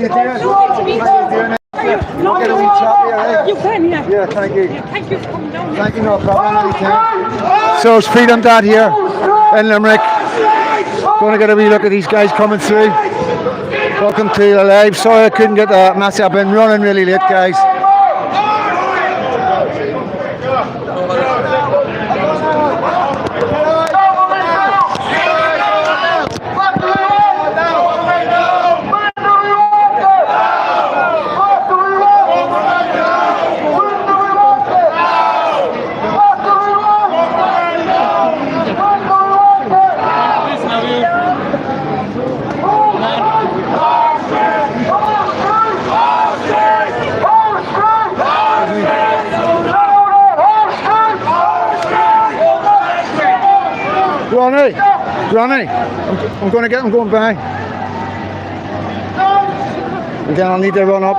you doing? Get a wee chat here, eh? You can, yeah. Yeah, thank you. Thank you for coming down. Thank you, no problem, anytime. So it's Freedom Dad here in Limerick. Going to get a wee look at these guys coming through. Welcome to the live. Sorry I couldn't get the message. I've been running really late, guys. Ronnie, I'm going to get him going by. Again, I'll need to run up.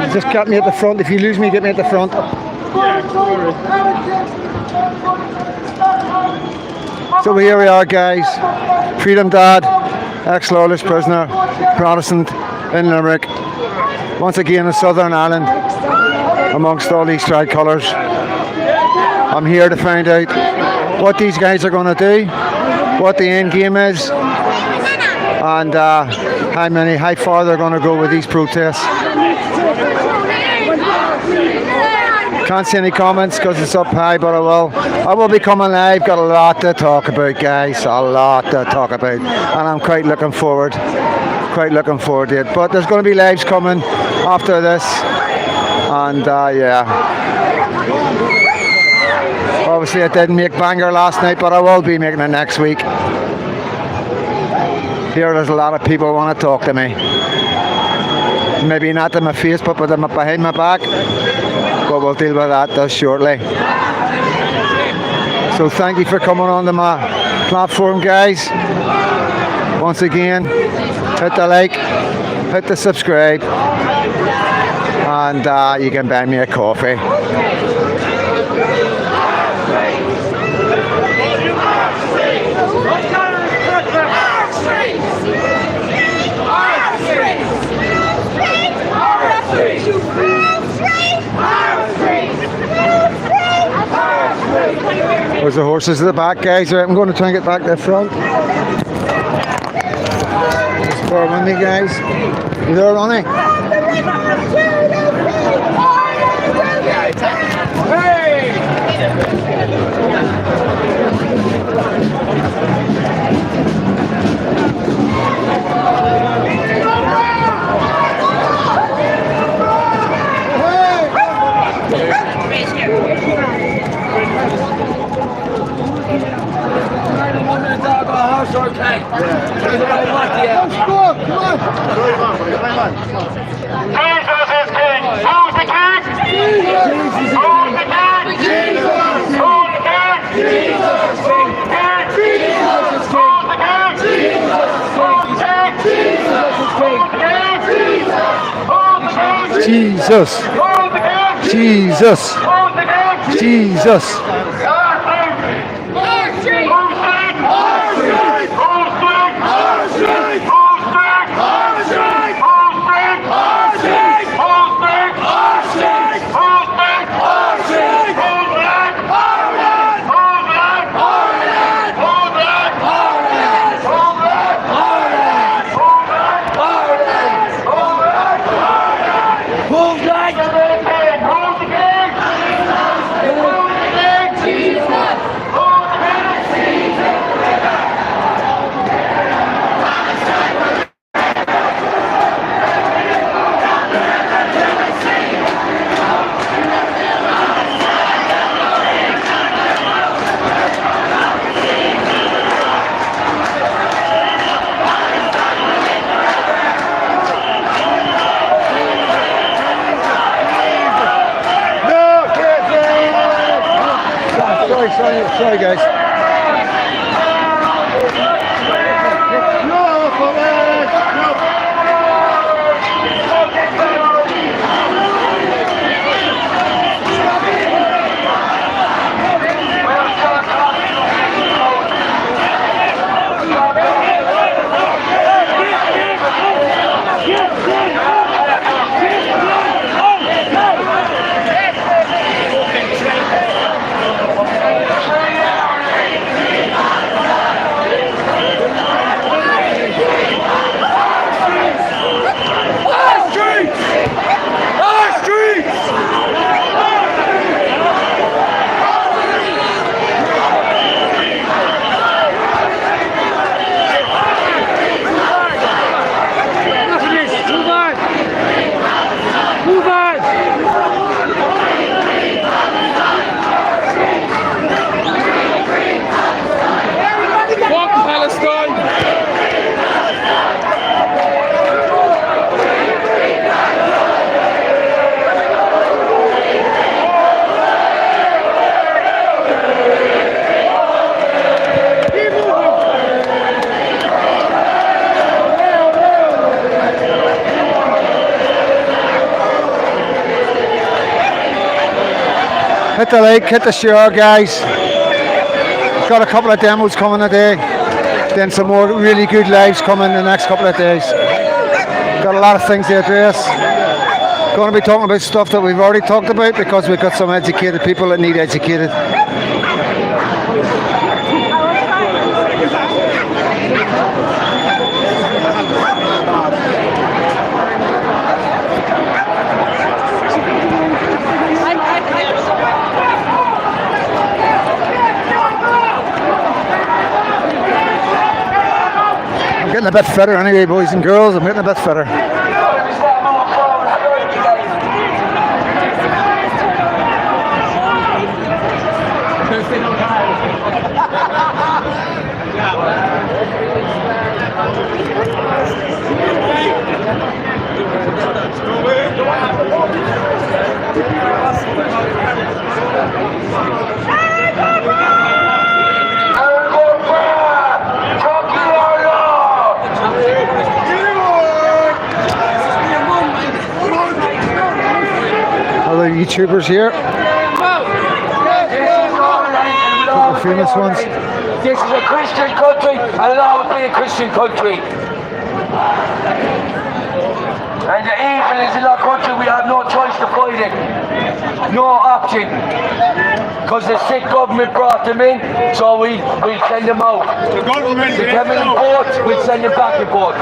You just get me at the front. If you lose me, get me at the front. So here we are, guys. Freedom Dad, ex-lawless prisoner, Protestant in Limerick. Once again in Southern Ireland, amongst all these tricolours. I'm here to find out what these guys are going to do, what the end game is, and how far they're going to go with these protests. Can't see any comments because it's up high, but I will be coming live. Got a lot to talk about, guys, a lot to talk about, and I'm quite looking forward to it. But there's going to be lives coming after this, and yeah. Obviously I didn't make Bangor last night, but I will be making it next week. There's a lot of people who want to talk to me. Maybe not to my face, but behind my back. But we'll deal with that just shortly. So thank you for coming on to my platform, guys. Once again, hit the like, hit the subscribe, and you can buy me a coffee. There's the horses at the back, guys. Right, I'm going to try and get back to the front. Just bear with me, guys. You there, Ronnie? Okay. Jesus is king. Who's the king? Who's the king? Who's the king? Jesus. Who's the king? Jesus. Who's the king? Jesus. Who's the king? Jesus. Who's the king? Jesus. Sorry, guys. Yeah. hit the like, hit the share, guys. Got a couple of demos coming today. Then some more really good lives coming in the next couple of days. Got a lot of things to address. Going to be talking about stuff that we've already talked about because we've got some educated people that need educated. I'm getting a bit fitter anyway, boys and girls. I'm getting a bit fitter. Other YouTubers here. Couple of famous ones. This is a Christian country and it'll always be a Christian country. And the evil is in our country, we have no choice to fight it. No option. Because the sick government brought them in, so we'll send them out. The government, they come in boats, we'll send them back in boats.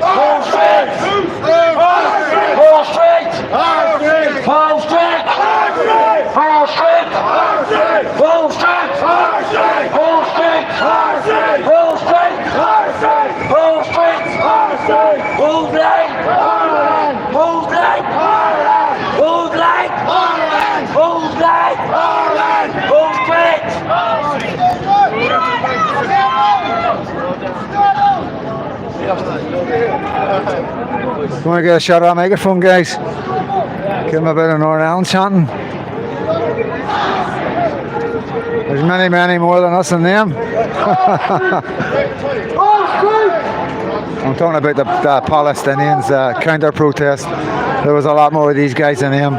Pull straight! Pull straight! Pull straight! Pull straight! Pull straight! Pull straight! Pull straight! Pull straight! Pull straight! Pull straight! Pull straight! Pull straight! Pull straight! Want to get a shot at a microphone, guys? Give them a bit of Northern Ireland chanting. There's many, many more than us and them. I'm talking about the Palestinians counter-protest. There was a lot more of these guys than them.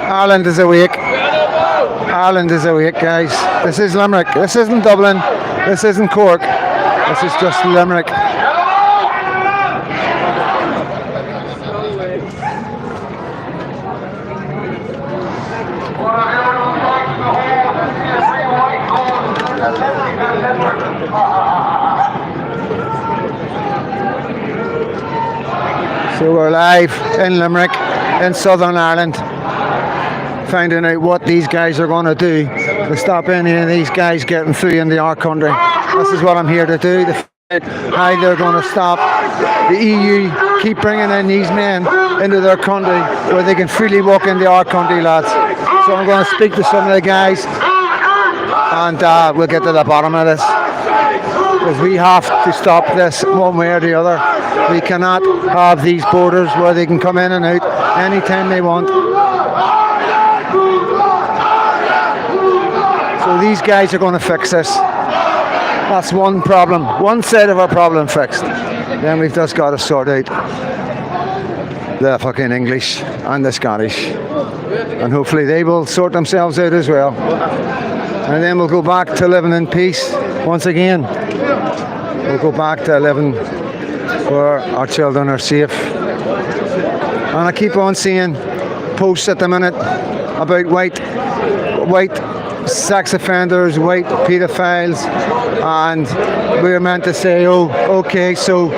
Ireland is awake. Ireland is awake, guys. This is Limerick. This isn't Dublin. This isn't Cork. This is just Limerick. So we're live in Limerick, in Southern Ireland, finding out what these guys are going to do to stop any of these guys getting through into our country. This is what I'm here to do, to find out how they're going to stop the EU keep bringing in these men into their country where they can freely walk into our country, lads. So I'm going to speak to some of the guys and we'll get to the bottom of this. Because we have to stop this one way or the other. We cannot have these borders where they can come in and out anytime they want. So these guys are going to fix this. That's one problem. One side of our problem fixed. Then we've just got to sort out the fucking English and the Scottish. And hopefully they will sort themselves out as well. And then we'll go back to living in peace once again. We'll go back to living where our children are safe. And I keep on seeing posts at the minute about white sex offenders, white paedophiles, and we're meant to say, oh, okay, so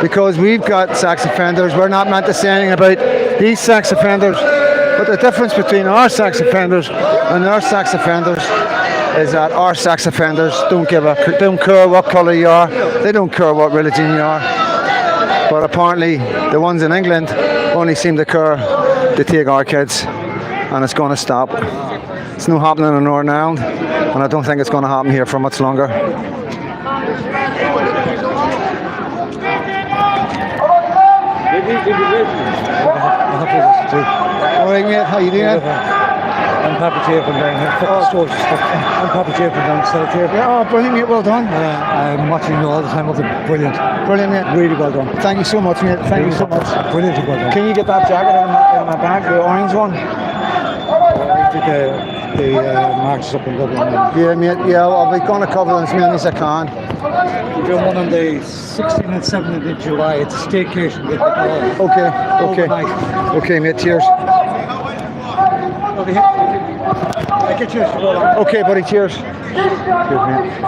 because we've got sex offenders, we're not meant to say anything about these sex offenders. But the difference between our sex offenders and their sex offenders is that our sex offenders don't care what colour you are, they don't care what religion you are. But apparently the ones in England only seem to care to take our kids. and it's going to stop. It's not happening in Northern Ireland, and I don't think it's going to happen here for much longer. All right, mate, how you doing? I'm Paddy from down here. I'm Paddy from down south here. Yeah, oh, brilliant, mate, well done. I'm watching you all the time. Brilliant. Brilliant, mate. Really well done. Thank you so much, mate. Thank you so much. Brilliant, well done. Can you get that jacket in my bag, the orange one? The marches up in Dublin. Yeah, mate, yeah, I'll be going to cover them as many as I can. We're doing one on the 16th and 17th of July. It's a staycation with the dog. Okay, Overnight. okay, mate, cheers. Okay, buddy, cheers. Cheers, mate.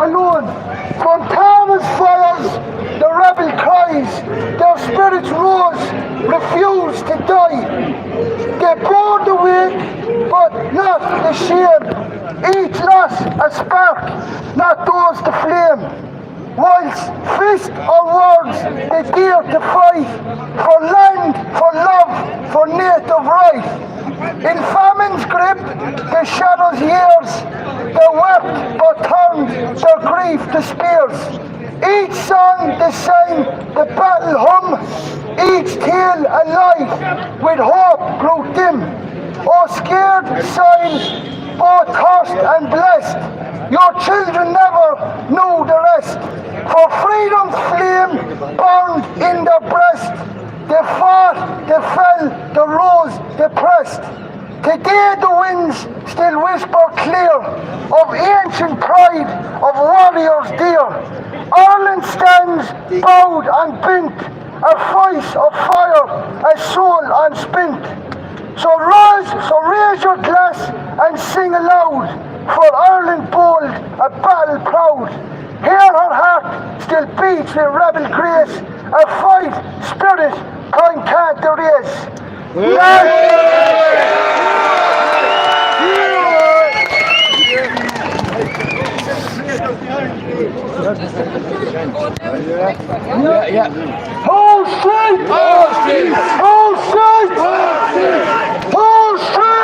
Alone from Thomas fires, the rebel cries, their spirits rose, refused to die. They bore the weight, but not the shame. Each lost a spark, not those to flame. Whilst fist or words they dare to fight for land, for love, for native right. In famine's grip, the shadows years, they wept but turned their grief to spears. Each song the same, the battle hum, each tale alive with hope grew dim. Oh, scared signs, both cursed and blessed, your children never knew the rest. For freedom's flame burned in their breast, they fought, they fell, they rose, they pressed. Today the winds still whisper clear of ancient pride of warriors dear. Ireland stands bowed and bent, a voice of fire, a soul unspent. So raise your glass and sing aloud, for Ireland bold, a battle proud. Here her heart still beats with rebel grace, a fight spirit time can't erase. Yes. Hold straight! Hold straight! Hold straight! Hold straight!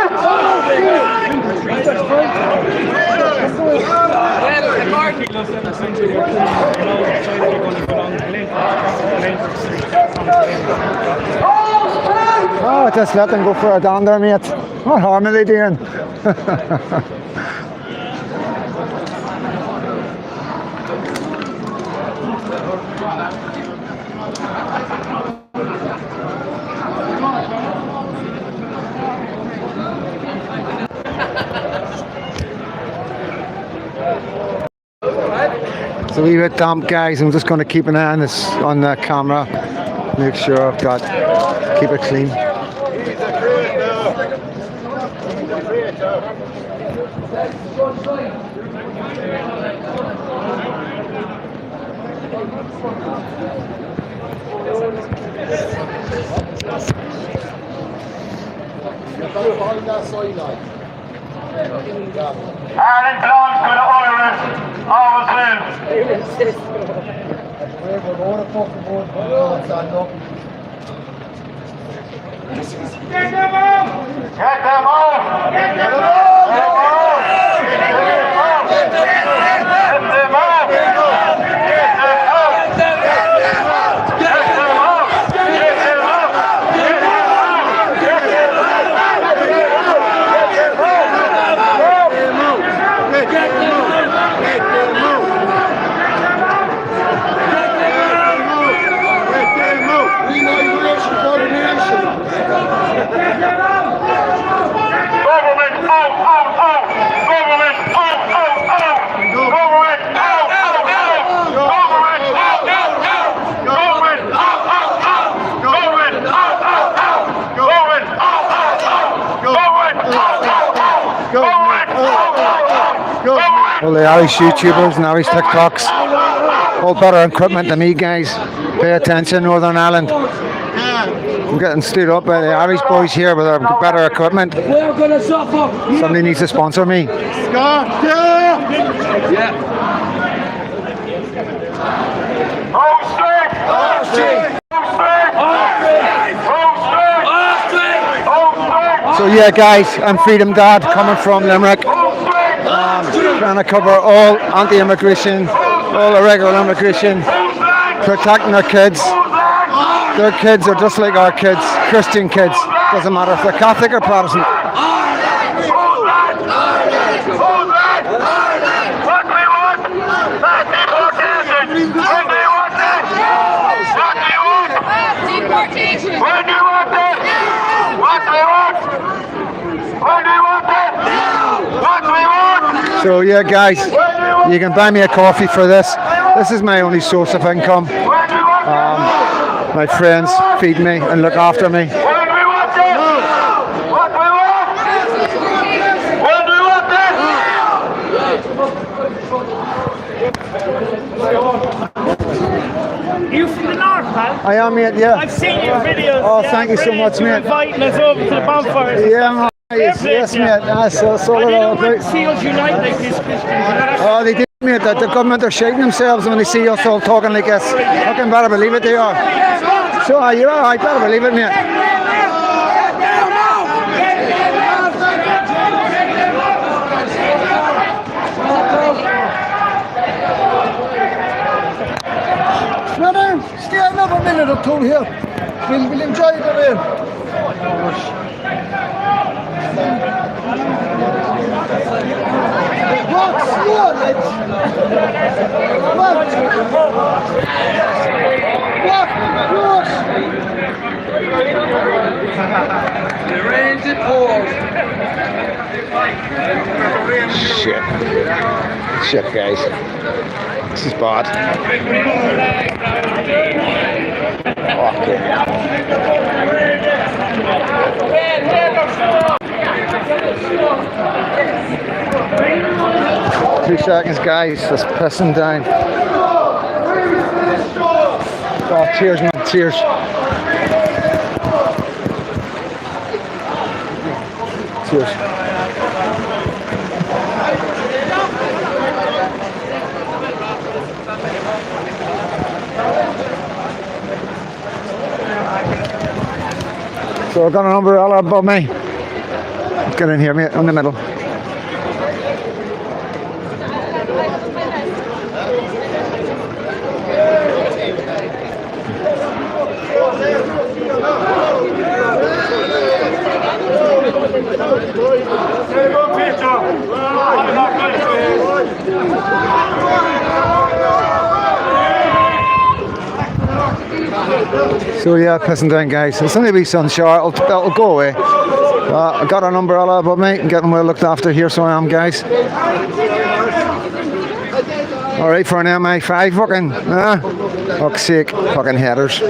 Oh, just let them go for a down there, mate. What harm are they doing? So we were damp, guys. I'm just going to keep an eye on this on the camera. Make sure I've got keep it clean. Ireland belongs to the Irish, always will. Get them out! Get them out! Get them out! Get them out! Well, the Irish YouTubers and Irish TikToks, all better equipment than me, guys. Pay attention, Northern Ireland. I'm getting stood up by the Irish boys here with our better equipment. We're gonna suffer. Somebody needs to sponsor me. Yeah. So yeah, guys, I'm Freedom Dad, coming from Limerick. Trying to cover all anti-immigration, all irregular immigration, protecting our kids. Their kids are just like our kids, Christian kids. Doesn't matter if they're Catholic or Protestant. So yeah, guys, you can buy me a coffee for this. This is my only source of income. My friends feed me and look after me. You from the north, pal? I am, mate, yeah. I've seen your videos. Oh, thank you so much, You're mate. inviting us over to the bonfires. Yeah, man. Yes, mate. That's all And they it all don't want to about. see us unite like this, Christians. You know that? Oh, they did, mate. That the government are shaking themselves when they see us all talking like this. I can better believe it, they are. So, you're all right, better believe it, mate. Brother, stay another minute or two here. We'll enjoy the rain. Walk slow, lads. Walk close. The rains it pours. Shit, guys. This is bad. Okay. 2 seconds, guys. That's pissing down. Oh, cheers, man. Cheers. Cheers. So I've got an umbrella above me. Get in here, mate, in the middle. So yeah, pissing down, guys. It's only a wee sun shower. It'll go away. I got an umbrella above me and getting well looked after here, so I am, guys. All right, for an MI5, fucking. Fuck's sake, fucking headers.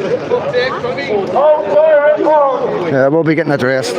Yeah, we'll be getting addressed.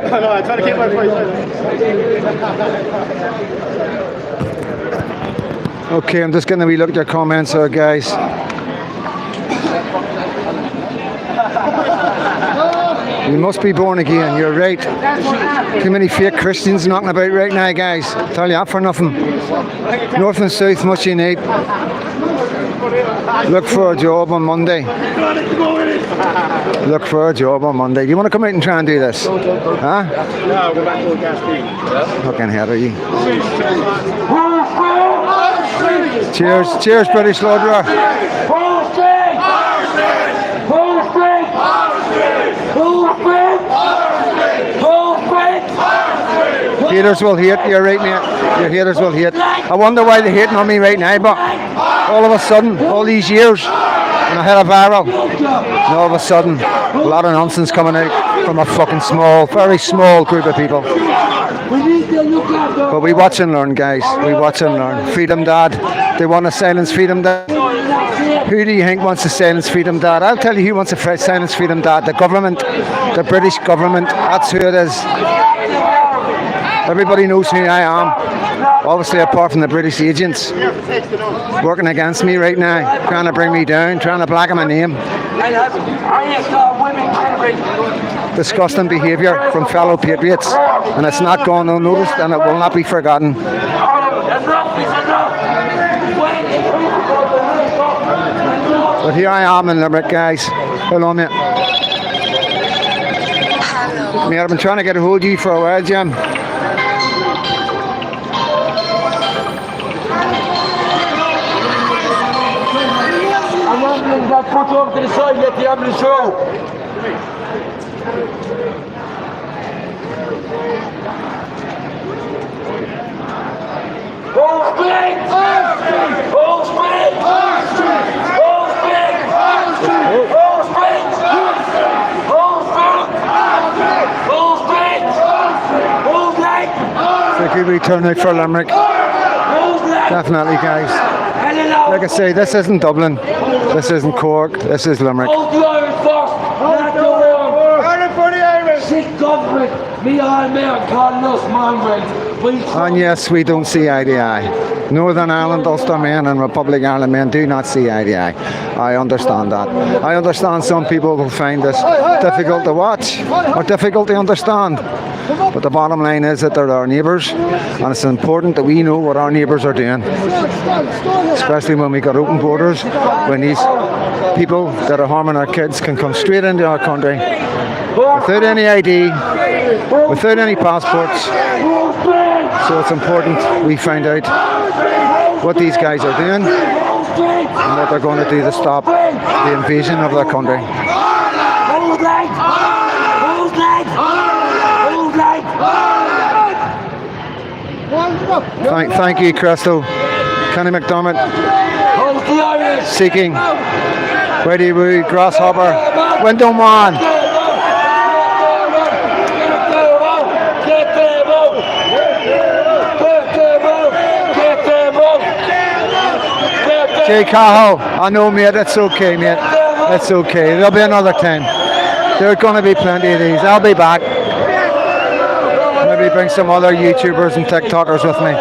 No, I try to keep my voice. Okay, I'm just going to relook at your comments, guys. You must be born again, you're right. Too many fake Christians knocking about right now, guys. Tell you that for nothing. North and south, much you need. Look for a job on Monday. Look for a job on Monday. Do you want to come out and try and do this? Huh? No, go back to the gas. Fucking head are you? Cheers, cheers, British Loader. Full strength! Full strength! Full strength! Full strength! Haters will hate, you're right, mate. Your haters will hate. I wonder why they're hating on me right now, but all of a sudden, all these years, when I hit a viral, and all of a sudden, a lot of nonsense coming out from a fucking small, very small group of people. But we watch and learn, guys. We watch and learn. Freedom Dad. They want to silence Freedom Dad. Who do you think wants to silence Freedom Dad? I'll tell you who wants to silence Freedom Dad. The government, the British government. That's who it is. Everybody knows who I am. Obviously, apart from the British agents working against me right now, trying to bring me down, trying to blacken my name. Disgusting behaviour from fellow patriots, and it's not gone unnoticed, and it will not be forgotten. But here I am in Limerick, guys. Hello, mate. Mate, I've been trying to get a hold of you for a while, Jim. I'm ambulance got put over to the side, let the ambulance through. Full speed! Full speed! Full speed! Full speed! Full speed! Full speed! Full speed! Full speed! It's a good return out for Limerick. Definitely, guys. Like I say, this isn't Dublin, this isn't Cork, this is Limerick. Hold the Irish first, not the wrong. Ireland for the Irish. Sick government, me all man calling us mongrels. And yes, we don't see eye to eye. Northern Ireland, Ulster men and Republic of Ireland men do not see eye to eye. I understand that. I understand some people will find this difficult to watch or difficult to understand. But the bottom line is that they're our neighbours, and it's important that we know what our neighbours are doing. Especially when we got open borders, when these people that are harming our kids can come straight into our country without any ID, without any passports. So it's important we find out what these guys are doing and what they're going to do to stop the invasion of their country. Thank you, Crystal. Kenny McDermott seeking Ready Woo, Grasshopper, Window Man. Jay Cahill, I know, mate, it's okay, mate. It's okay. There'll be another time. There's going to be plenty of these. I'll be back. Maybe bring some other YouTubers and TikTokers with me.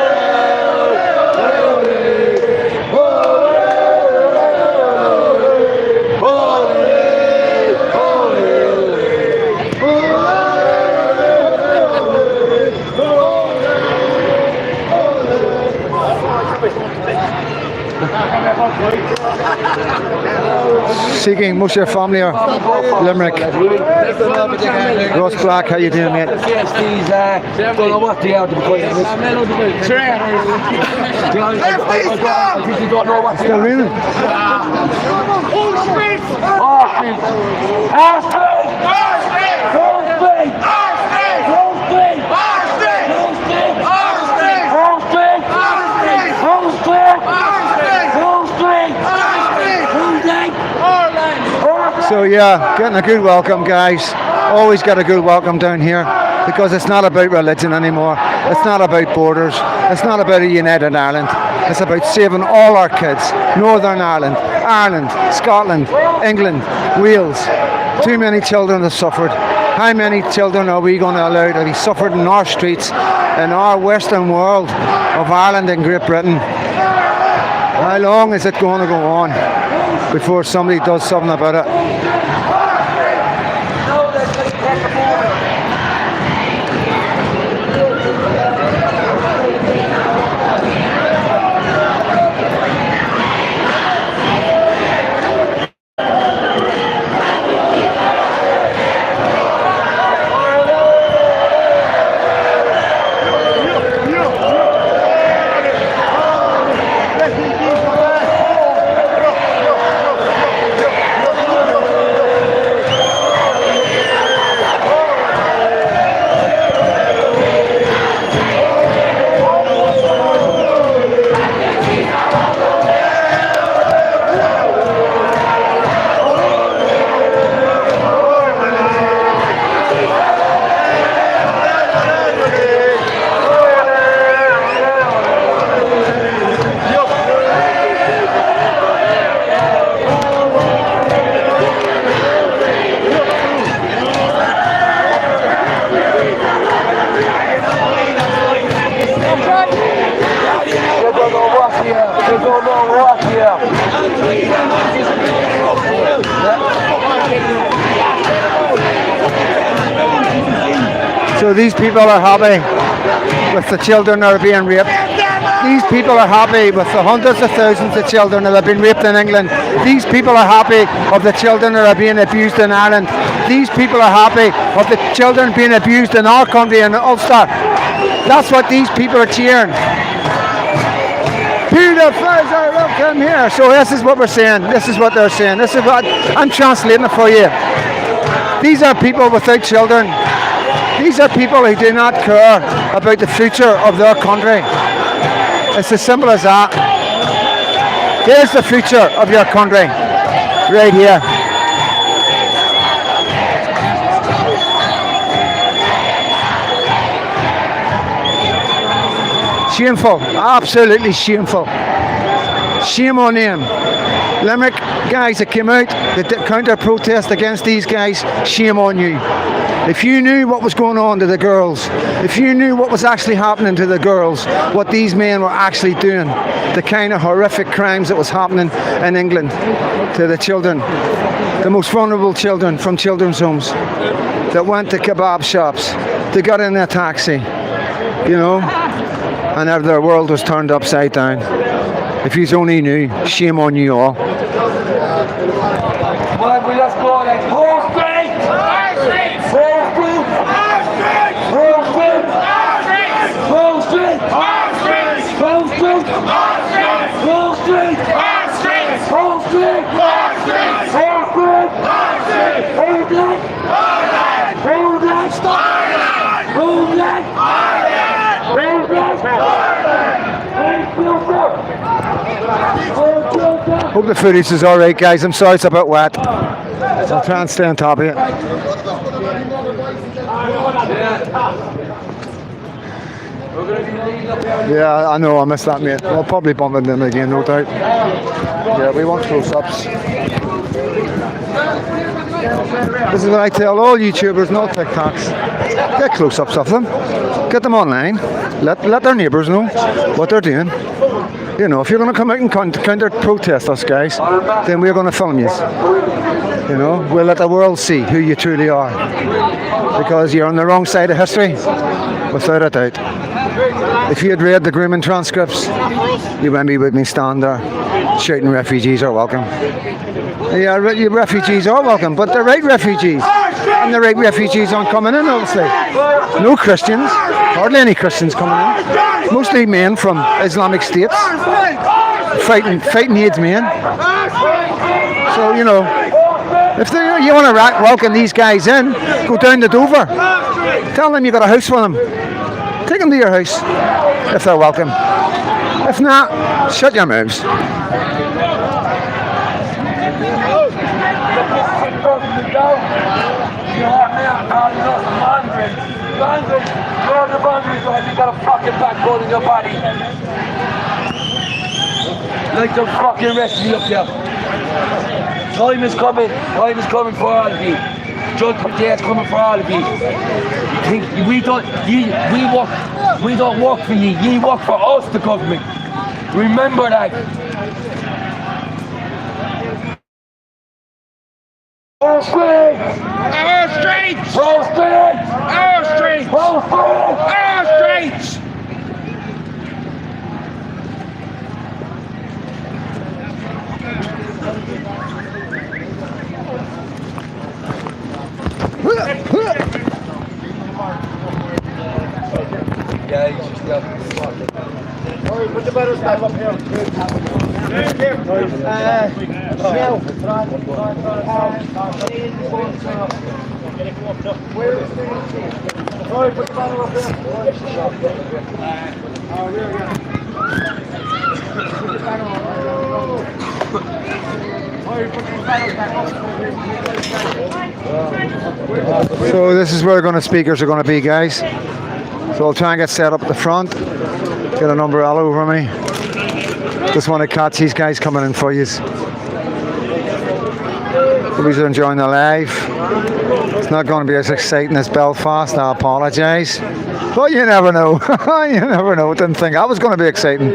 Seeking, most of your family are Limerick. Ross Black, how you doing, mate? Don't know what they are to be quite honest. I think you don't know what they Still are. raining? So yeah, getting a good welcome, guys. Always get a good welcome down here, because it's not about religion anymore. It's not about borders. It's not about a united Ireland. It's about saving all our kids. Northern Ireland, Ireland, Scotland, England, Wales. Too many children have suffered. How many children are we going to allow to be suffered in our streets, in our western world of Ireland and Great Britain? How long is it going to go on before somebody does something about it? So these people are happy with the children that are being raped. These people are happy with the hundreds of thousands of children that have been raped in England. These people are happy of the children that are being abused in Ireland. These people are happy of the children being abused in our country in Ulster. That's what these people are cheering. Peter Fraser, look, come here. So this is what we're saying. This is what they're saying. This is what I'm translating it for you. These are people without children. These are people who do not care about the future of their country. It's as simple as that. Here's the future of your country, right here. Shameful, absolutely shameful. Shame on them. Limerick guys that came out, the counter-protest against these guys, shame on you. If you knew what was going on to the girls, if you knew what was actually happening to the girls, what these men were actually doing, the kind of horrific crimes that was happening in England to the children, the most vulnerable children from children's homes that went to kebab shops, they got in a taxi, you know, and their world was turned upside down. If you only knew, shame on you all. Well, let's go like Wall Street! Wall Street! Wall Street! Wall Street! Wall Street! Wall Street! Wall Street! Wall Street! Wall Street! Wall Street! Wall Street! Wall Street! Hold it! Hold it! Hold it! Hope the footage is alright, guys. I'm sorry it's a bit wet. I'll try and stay on top of it. Yeah, I know, I missed that, mate. I'll probably bump into them again, no doubt. Yeah, we want close-ups. This is what I tell all YouTubers and all TikToks. Get close-ups of them. Get them online. Let their neighbours know what they're doing. You know, if you're going to come out and counter-protest us, guys, then we're going to film you. You know, we'll let the world see who you truly are. Because you're on the wrong side of history, without a doubt. If you had read the grooming transcripts, you wouldn't be with me stand there shouting refugees are welcome. Yeah, refugees are welcome, but the right refugees. And the right refugees aren't coming in, obviously. No Christians, hardly any Christians coming in. Mostly men from Islamic states, fighting AIDS men. So, you know, if you want to welcome these guys in, go down to Dover. Tell them you got a house for them. Take them to your house, if they're welcome. If not, shut your mouths. You're the boundaries, right? You got a fucking backbone in your body. Like the fucking rest of you up there. Time is coming for all of you. Judgment day is coming for all of you. We don't work for you, you work for us, the government. Remember that. Our streets! Our streets! Our streets! Our streets! Our streets! Yeah, you just got to put the better stuff up here. So this is where the speakers are going to be, guys. So I'll try and get set up at the front. Get an umbrella over me. Just want to catch these guys coming in for you. Hope you're enjoying the live. It's not going to be as exciting as Belfast, I apologise. But you never know. You never know. Didn't think I was going to be exciting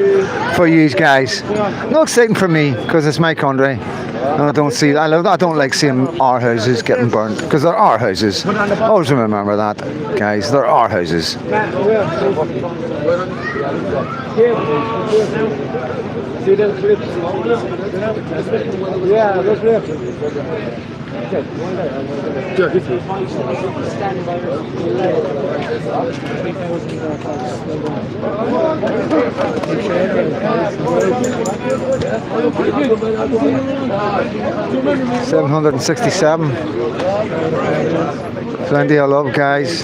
for you guys. Not exciting for me because it's my country. And I don't like seeing our houses getting burnt because there are houses. Always remember that, guys. There are houses. $767. Plenty of love, guys.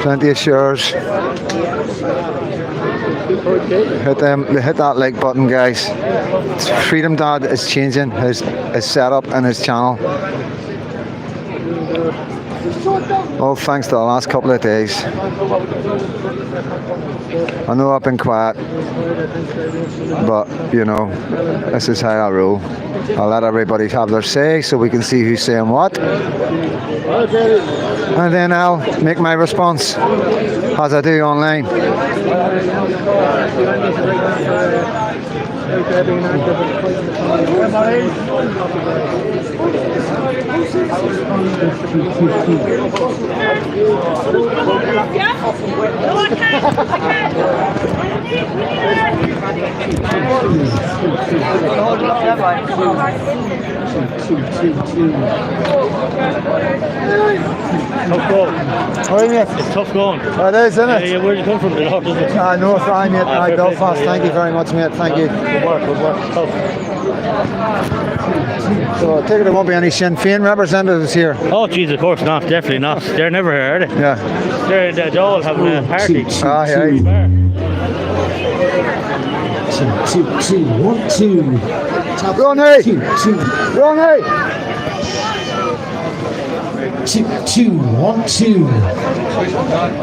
Plenty of shares. Hit that like button, guys. Freedom Dad is changing his setup and his channel. All thanks to the last couple of days. I know I've been quiet, but you know, this is how I roll. I'll let everybody have their say so we can see who's saying what. And then I'll make my response as I do online. Tough going. It's tough going. Oh, it is, isn't it? Yeah, where do you come from? The north, isn't it? No, fine, mate. Belfast. Thank you very much, mate. Thank you. Good work. Tough. So I take it there won't be any Sinn Féin representatives here. Oh, jeez, of course not. Definitely not. They're never here, are they? Yeah. They're all having a party. Ah, yeah. 2, 1, 2. Ronnie! 2, 2. Ronnie! 2, 2, 1, 2.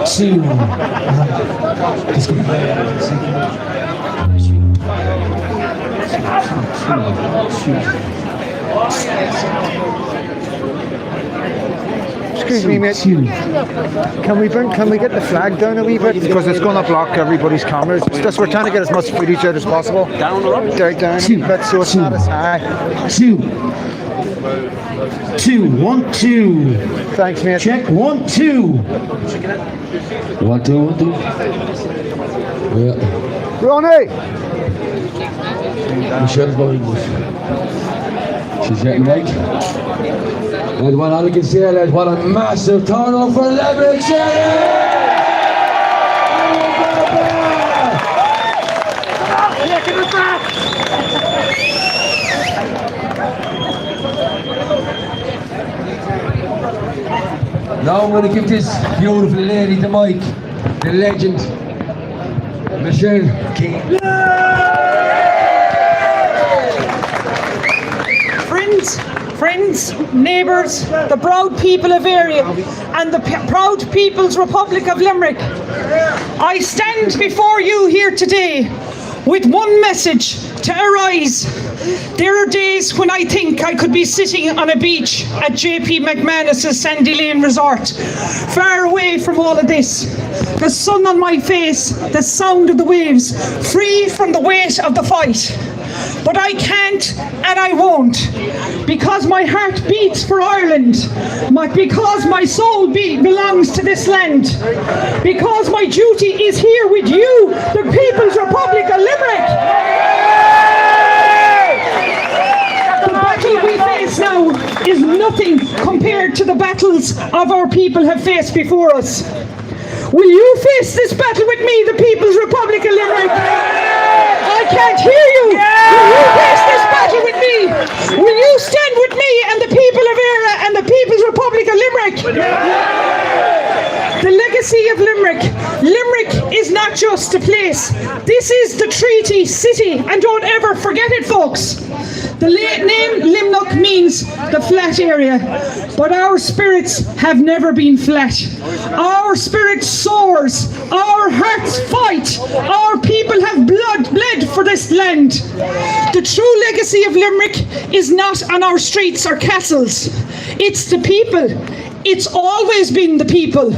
2. Excuse me, mate. Can we get the flag down a wee bit because it's going to block everybody's cameras. It's just we're trying to get as much footage out as possible. Down a bit, so it's not as high. 2. 2, 1, 2. Thanks, mate. Check 1, 2. 1, 2, 1, 2. Yeah. Ronnie! Michelle's behind us. She's getting right. And what I can say is what a massive turnout for Limerick City! Now I'm going to give this beautiful lady the mic, the legend, Michelle Keane. Friends, neighbours, the proud people of area and the proud People's Republic of Limerick. I stand before you here today with one message: to arise. There are days when I think I could be sitting on a beach at JP McManus's Sandy Lane Resort, far away from all of this. The sun on my face, the sound of the waves, free from the weight of the fight. But I can't and I won't, because my heart beats for Ireland, because my soul belongs to this land, because my duty is here with you, the People's Republic of Limerick. The battle we face now is nothing compared to the battles of our people have faced before us. Will you face this battle with me, the People's Republic of Limerick? I can't hear you. Will you face this battle with me? Will you stand with me and the people of Eire and the People's Republic of Limerick? The legacy of Limerick. Limerick is not just a place. This is the treaty city, and don't ever forget it, folks. The name Limnock means the flat area, but our spirits have never been flat. Our spirit soars, our hearts fight, our people have bled for this land. The true legacy of Limerick is not on our streets or castles. It's the people. it's always been the people.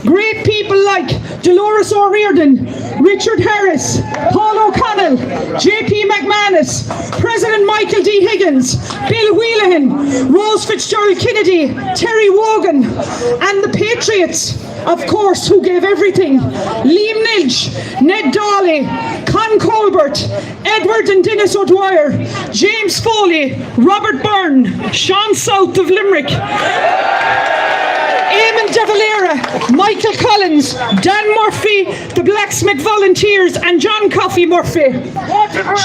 Great people like Dolores O'Riordan, Richard Harris, Paul O'Connell, J.P. McManus, President Michael D. Higgins, Bill Wheelahan, Rose Fitzgerald Kennedy, Terry Wogan, and the Patriots, of course, who gave everything. Liam Nilch, Ned Dawley, Con Colbert, Edward and Dennis O'Dwyer, James Foley, Robert Byrne, Sean South of Limerick, Eamon De Valera, Michael Collins, Dan Murphy, the Blacksmith Volunteers, and John Coffey Murphy.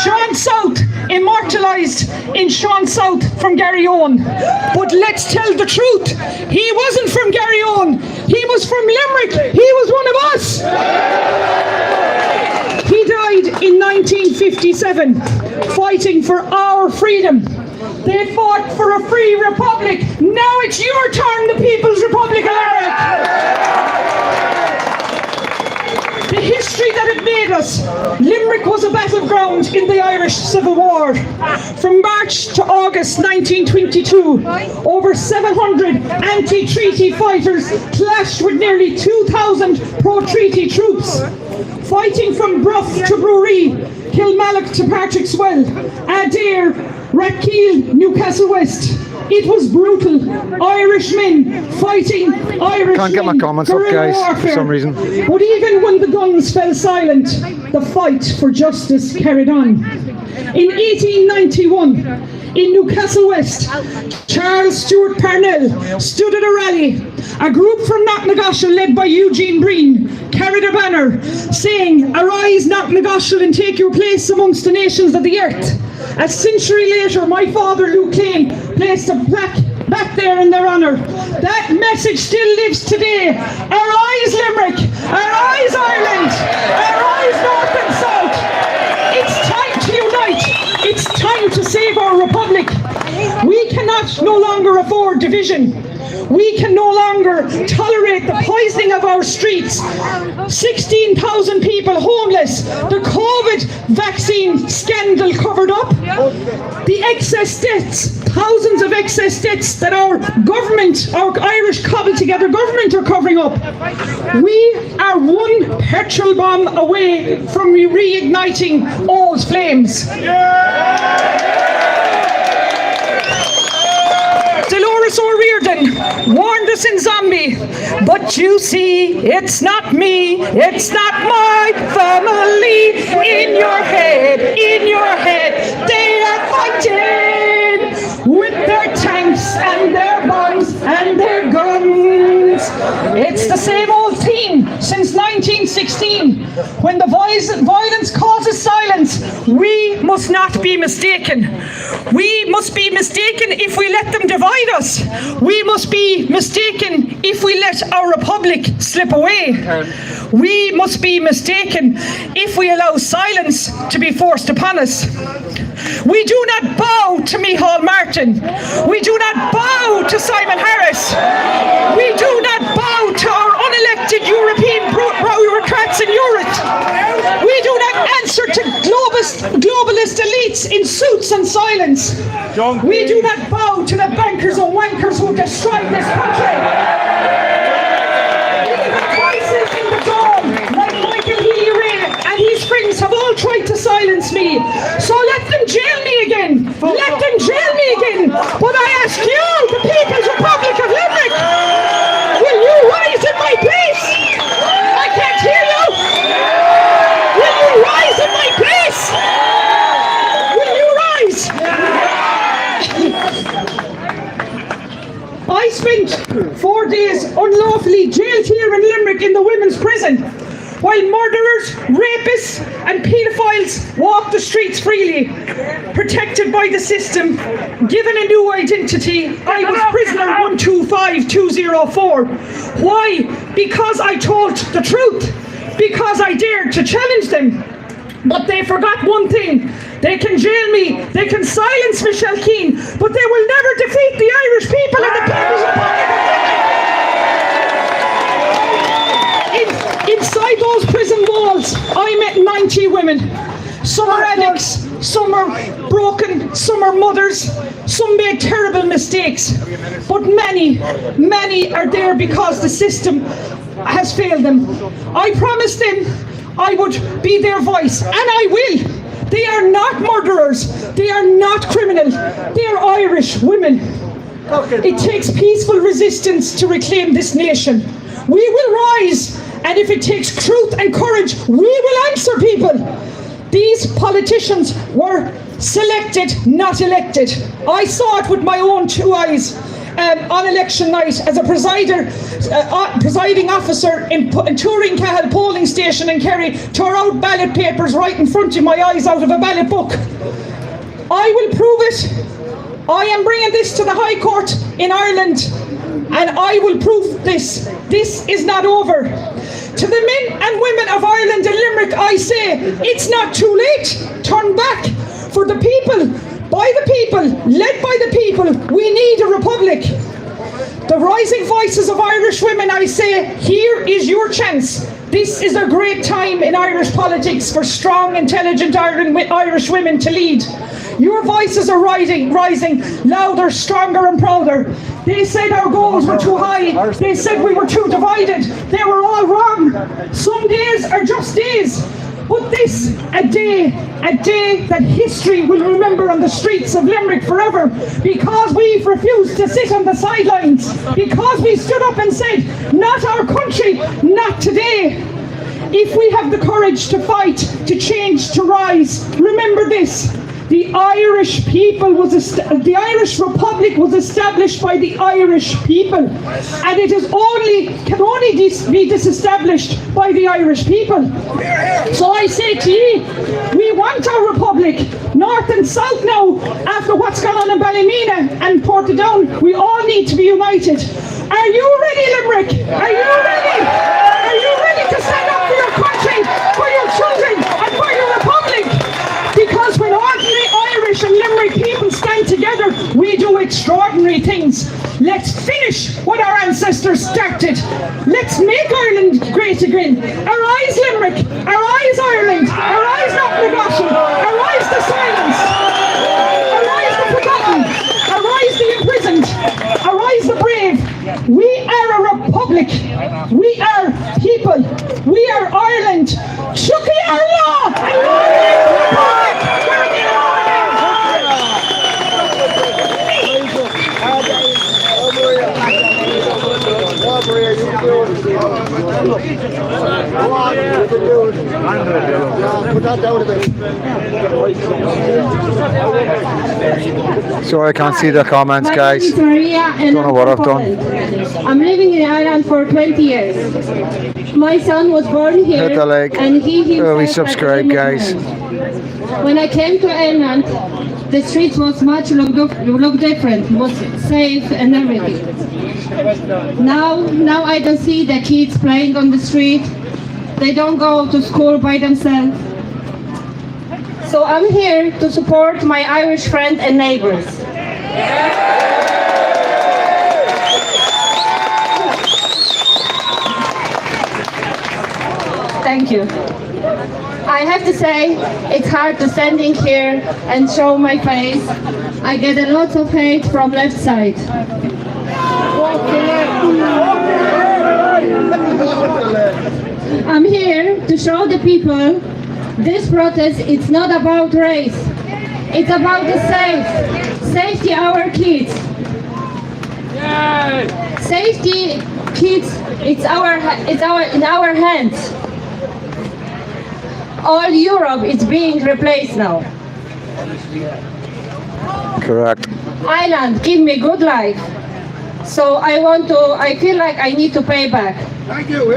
Sean South, immortalised in Sean South from Garryowen. But let's tell the truth, he wasn't from Garryowen, he was from Limerick, he was one of us. He died in 1957, fighting for our freedom. They fought for a free republic. Now it's your turn, the People's Republic of Ireland. The history that it made us. Limerick was a battleground in the Irish Civil War. From March to August 1922, over 700 anti-treaty fighters clashed with nearly 2,000 pro-treaty troops. Fighting from Bruff to Brewery, Kilmallock to Patrickswell, Adair, Rathkeil, Newcastle West. It was brutal. Irish men fighting Irish Can't get my men. comments up, Guerrilla guys, for warfare. some reason. But even when the guns fell silent, the fight for justice carried on. In 1891, in Newcastle West, Charles Stewart Parnell stood at a rally. A group from Knocknagoshel, led by Eugene Breen, carried a banner saying, "Arise, Knocknagoshel, and take your place amongst the nations of the earth." A century later, my father, Luke Keane, placed a plaque back there in their honour. That message still lives today. Arise, Limerick! Arise, Ireland! Arise, North and South! It's time to unite. It's time to save our republic. We cannot no longer afford division. We can no longer tolerate the poisoning of our streets. 16,000 people homeless. The COVID vaccine scandal covered up. The excess deaths, thousands of excess deaths that our government, our Irish cobbled together government are covering up. We are one petrol bomb away from reigniting old flames. Dolores O'Riordan warned us in Zombie, but you see, it's not me, it's not my family. In your head, they are fighting with their tanks and their bombs and their guns. It's the same old theme since 1916. When the violence causes silence, we must not be mistaken. We must be mistaken if we let them divide us. We must be mistaken if we let our republic slip away. We must be mistaken if we allow silence to be forced upon us. We do not bow to Micheál Martin. We do not bow to Simon Harris. We do not bow to our unelected European bureaucrats in Europe. We do not answer to globalist elites in suits and silence. We do not bow to the bankers and wankers who destroyed this country. Even voices in the dawn, like Michael Healy-Rae and his friends, have all tried to silence me. So let them jail me again. Let them jail me again. But I ask you, the People's Republic of Limerick, will you rise in my place? I can't hear you. Will you rise in my place? Will you rise? I spent 4 days unlawfully jailed here in Limerick in the women's prison, while murderers, rapists and paedophiles walk the streets freely, protected by the system, given a new identity. I was prisoner 125204. Why? Because I told the truth. Because I dared to challenge them. But they forgot one thing. They can jail me, they can silence Michelle Keane, but they will never defeat the Irish people and the People's Republic of Ireland. Inside those prison walls, I met 90 women. Some are addicts, some are broken, some are mothers, some made terrible mistakes. But many are there because the system has failed them. I promised them I would be their voice, and I will. They are not murderers, they are not criminal, they are Irish women. It takes peaceful resistance to reclaim this nation. We will rise, and if it takes truth and courage, we will answer people. These politicians were selected, not elected. I saw it with my own two eyes on election night as a presiding officer in Turin Cahill polling station in Kerry, tore out ballot papers right in front of my eyes out of a ballot book. I will prove it. I am bringing this to the High Court in Ireland, and I will prove this. This is not over. To the men and women of Ireland and Limerick, I say, it's not too late. Turn back. For the people, by the people, led by the people, we need a republic. The rising voices of Irish women, I say, here is your chance. This is a great time in Irish politics for strong, intelligent Irish women to lead. Your voices are rising, louder, stronger and prouder. They said our goals were too high. They said we were too divided. They were all wrong. Some days are just days. But this, a day that history will remember on the streets of Limerick forever, because we've refused to sit on the sidelines, because we stood up and said, not our country, not today. If we have the courage to fight, to change, to rise, remember this. The Irish people the Irish Republic was established by the Irish people, and it is can only be disestablished by the Irish people. So I say to you, we want our republic, north and south now. After what's gone on in Ballymena and Portadown, we all need to be united. Are you ready, Limerick? Are you ready? Are you ready to stand up for your country, for your children, and for your republic? Because when ordinary Irish and Limerick people stand together, we do extraordinary things. Let's finish what our ancestors started. Let's make Ireland great again. Arise, Limerick. Arise, Ireland. Arise, Knocknagosham. Arise, the silence. Arise, the forgotten. Arise, the imprisoned. Arise, the brave. We are a republic. We are people. We are Ireland. Shuki Allah! So I can't see the comments, guys. Don't know what I've done. I'm living in Ireland for 20 years. My son was born here, Hit the like. and he himself We had subscribe, an guys. immigrant. When I came to Ireland, the streets was much look different, was safe and everything. Now I don't see the kids playing on the street. They don't go to school by themselves. So I'm here to support my Irish friends and neighbors. Thank you. I have to say, it's hard to standing here and show my face. I get a lot of hate from left side. I'm here to show the people this protest, it's not about race. It's about the safety of our kids. Safety kids, it's in our hands. All Europe is being replaced now. Correct. Ireland give me good life. So I feel like I need to pay back. Thank you.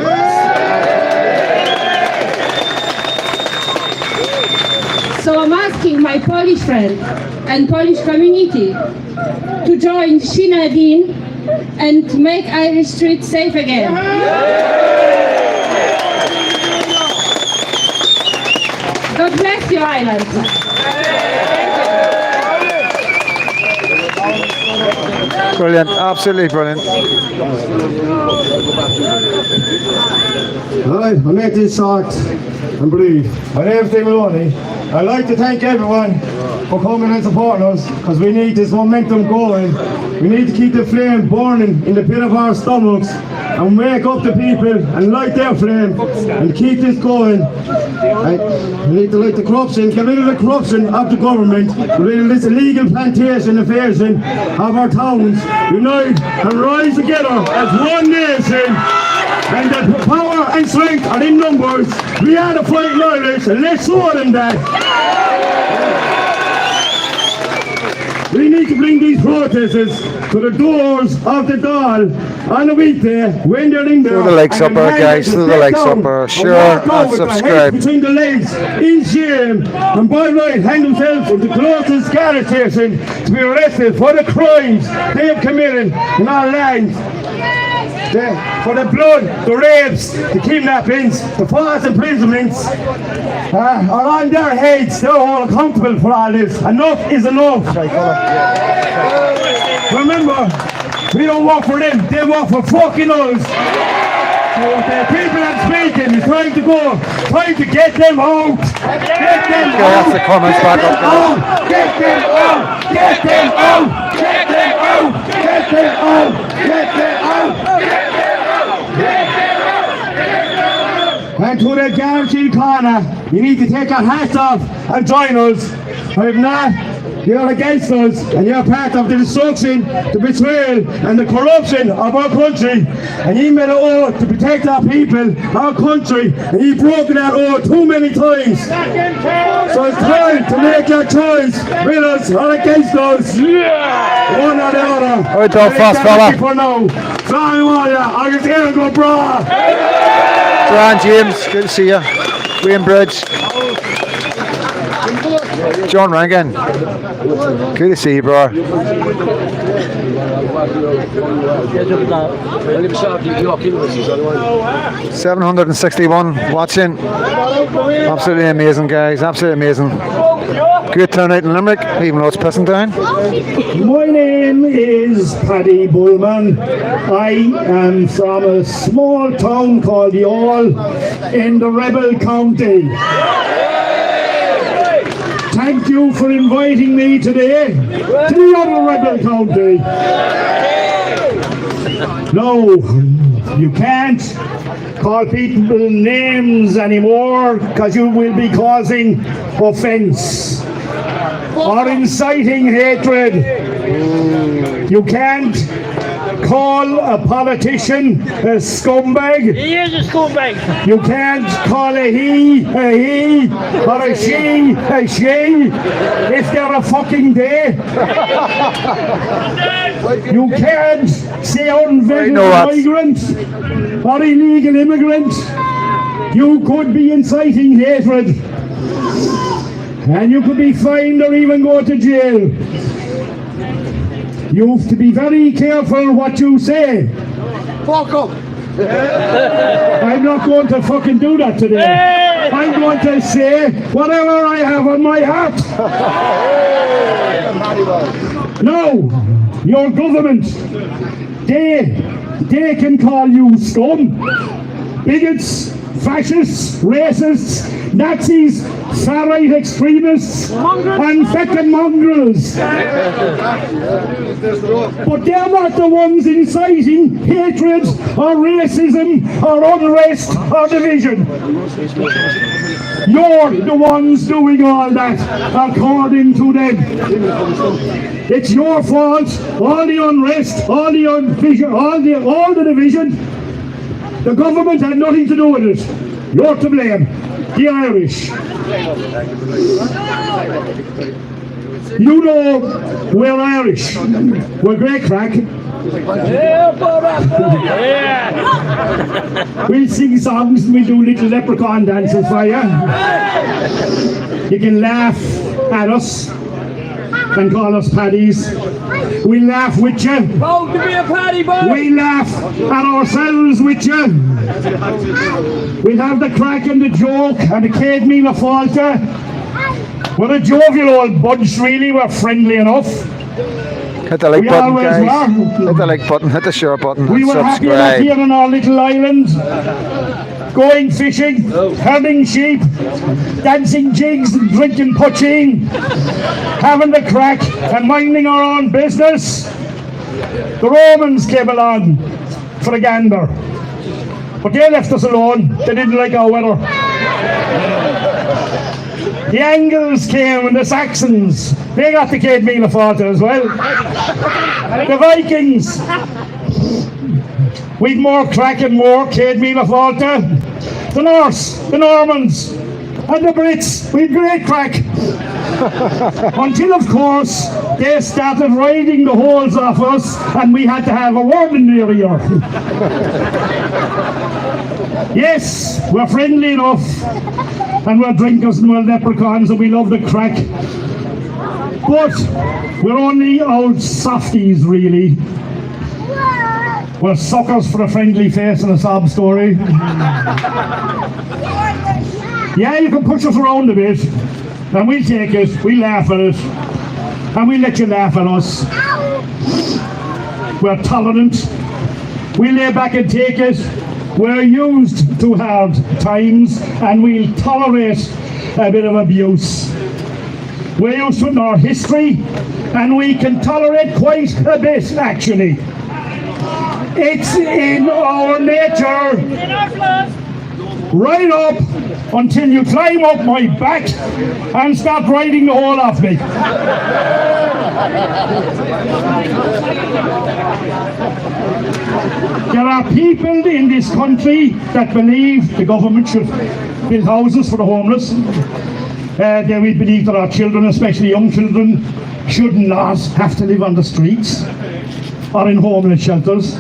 So I'm asking my Polish friend and Polish community to join Sheena Dean and make Irish streets safe again. God bless you, Ireland. Brilliant, absolutely brilliant. Right, I'll make this short and brief. My name's David Maloney. I'd like to thank everyone for coming and supporting us, because we need this momentum going. We need to keep the flame burning in the pit of our stomachs and wake up the people and light their flame and keep this going. We need to light the corruption, get rid of the corruption of the government, get rid of this illegal plantation invasion of our towns. Unite and rise together as one nation. And the power and strength are in numbers. We are the fighting Irish, and let's show them that. We need to bring these protesters to the doors of the Dáil on a weekday when they're in there. Do the likes up our guys, do the likes up our share and subscribe. Between the legs, in shame, and by right hang themselves in the closest gas station to be arrested for the crimes they have committed in our land. For the blood, the rapes, the kidnappings, the false imprisonments are on their heads. They're all accountable for all this. Enough is enough. Remember, we don't work for them, they work for fucking us. So the people I'm speaking is trying to get them out. Get them out. That's the comments back up. Get them out. Get them out. Get them out. Get them out. Get them out. And to the guaranteed corner, you need to take your hats off and join us. Or if not, you're against us and you're part of the destruction, the betrayal and the corruption of our country. And you made an oath to protect our people, our country, and you've broken that oath too many times. So it's time to make your choice with us or against us. One or the other. Alright, don't fast, fella. For now. Sorry, Maria, I can hear go bra. John James, good to see you. Wayne Bridge. John Rangan, good to see you, bro. 761 watching. Absolutely amazing, guys. Absolutely amazing. Good turnout in Limerick, even though it's pissing down. My name is Paddy Bullman. I am from a small town called Youghal in the Rebel County. Thank you for inviting me today to the other Rebel County. No, you can't call people names anymore because you will be causing offence or inciting hatred. You can't call a politician a scumbag. He is a scumbag. You can't call a he or a she if they're a fucking day. You can't say unvetted migrant or illegal immigrant. You could be inciting hatred and you could be fined or even go to jail. You have to be very careful what you say. Fuck up. I'm not going to fucking do that today. I'm going to say whatever I have on my heart. No, your government, they can call you scum, bigots, fascists, racists, Nazis, far-right extremists, and feckin' mongrels. But they're not the ones inciting hatred or racism or unrest or division. You're the ones doing all that, according to them. It's your fault, all the unrest, all the division, all the division. The government had nothing to do with it. You're to blame. The Irish. You know we're Irish. We're great crack. We'll sing songs and we'll do little leprechaun dances for you. You can laugh at us and call us paddies. We laugh with you. Oh, give me a paddy, boy. We laugh at ourselves with you. We'll have the crack and the joke and the Cade Mina Falter. We're a jovial old bunch, really. We're friendly enough. Hit the like button, guys. Hit the like button, hit the share button, we and were happy enough subscribe. here on our little island. going fishing, herding sheep, dancing jigs and drinking poaching, having the crack and minding our own business. The Romans came along for a gander, but they left us alone. They didn't like our weather. The Angles came and the Saxons, they got the Cade Míle Fáilte as well. The Vikings, we'd more crack and more Cade Míle Fáilte. The Norse, the Normans, and the Brits, we'd great crack. Until, of course, they started riding the holes off us and we had to have a warden near here. Yes, we're friendly enough and we're drinkers and we're leprechauns and we love the crack. But we're only old softies, really. We're suckers for a friendly face and a sob story. Yeah, you can push us around a bit and we'll take it, we'll laugh at it, and we'll let you laugh at us. We're tolerant, we'll lay back and take it. We're used to hard times and we'll tolerate a bit of abuse. We're used to it in our history and we can tolerate quite a bit, actually. It's in our nature. Right up until you climb up my back and start riding the whole off me. There are people in this country that believe the government should build houses for the homeless. We believe that our children, especially young children, should not have to live on the streets or in homeless shelters,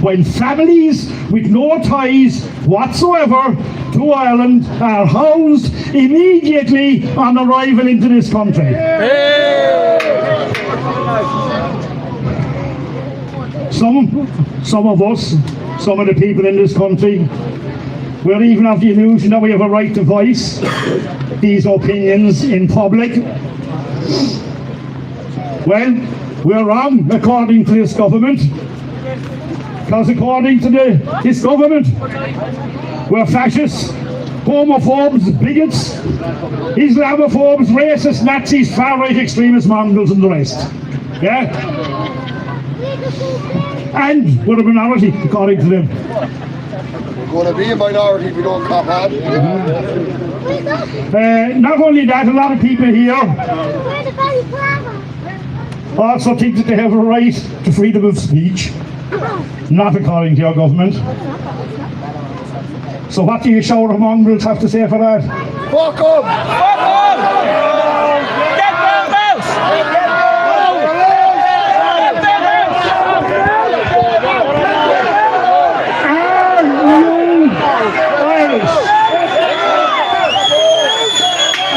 while families with no ties whatsoever to Ireland are housed immediately on arrival into this country. Some of us, some of the people in this country, we're even of the illusion that we have a right to voice these opinions in public. Well, we're wrong according to this government, because according to this government, we're fascists, homophobes, bigots, Islamophobes, racists, Nazis, far-right extremists, Mongols and the rest. Yeah? And we're a minority, according to them. We're going to be a minority if we don't cop on. Not only that, a lot of people here also think that they have a right to freedom of speech. Not according to your government. So what do you shower of mongrels have to say for that? Fuck up! Fuck up! Get them out!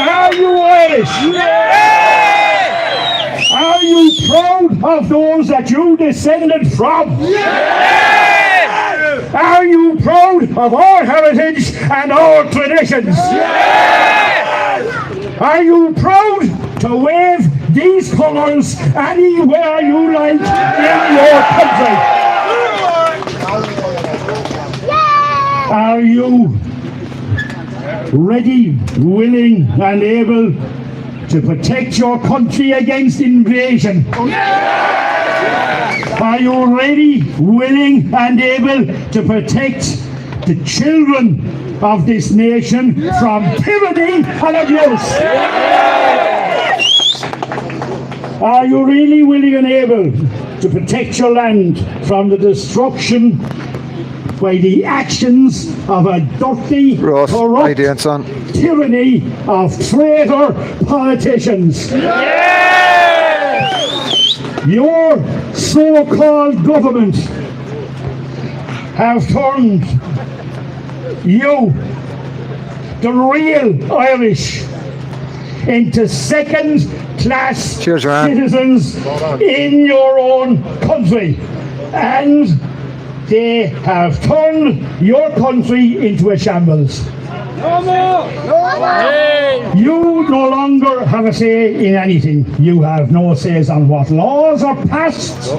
Are you Irish? Are you proud of those that you descended from? Yes! Are you proud of our heritage and our traditions? Yes! Are you proud to wave these colours anywhere you like in your country? Are you ready, willing and able to protect your country against invasion? Are you ready, willing and able to protect the children of this nation from tyranny and abuse? Are you really willing and able to protect your land from the destruction by the actions of a dirty, corrupt tyranny of traitor politicians? Your so-called government have turned you, the real Irish, into second-class citizens in your own country, and they have turned your country into a shambles. You no longer have a say in anything. You have no say on what laws are passed.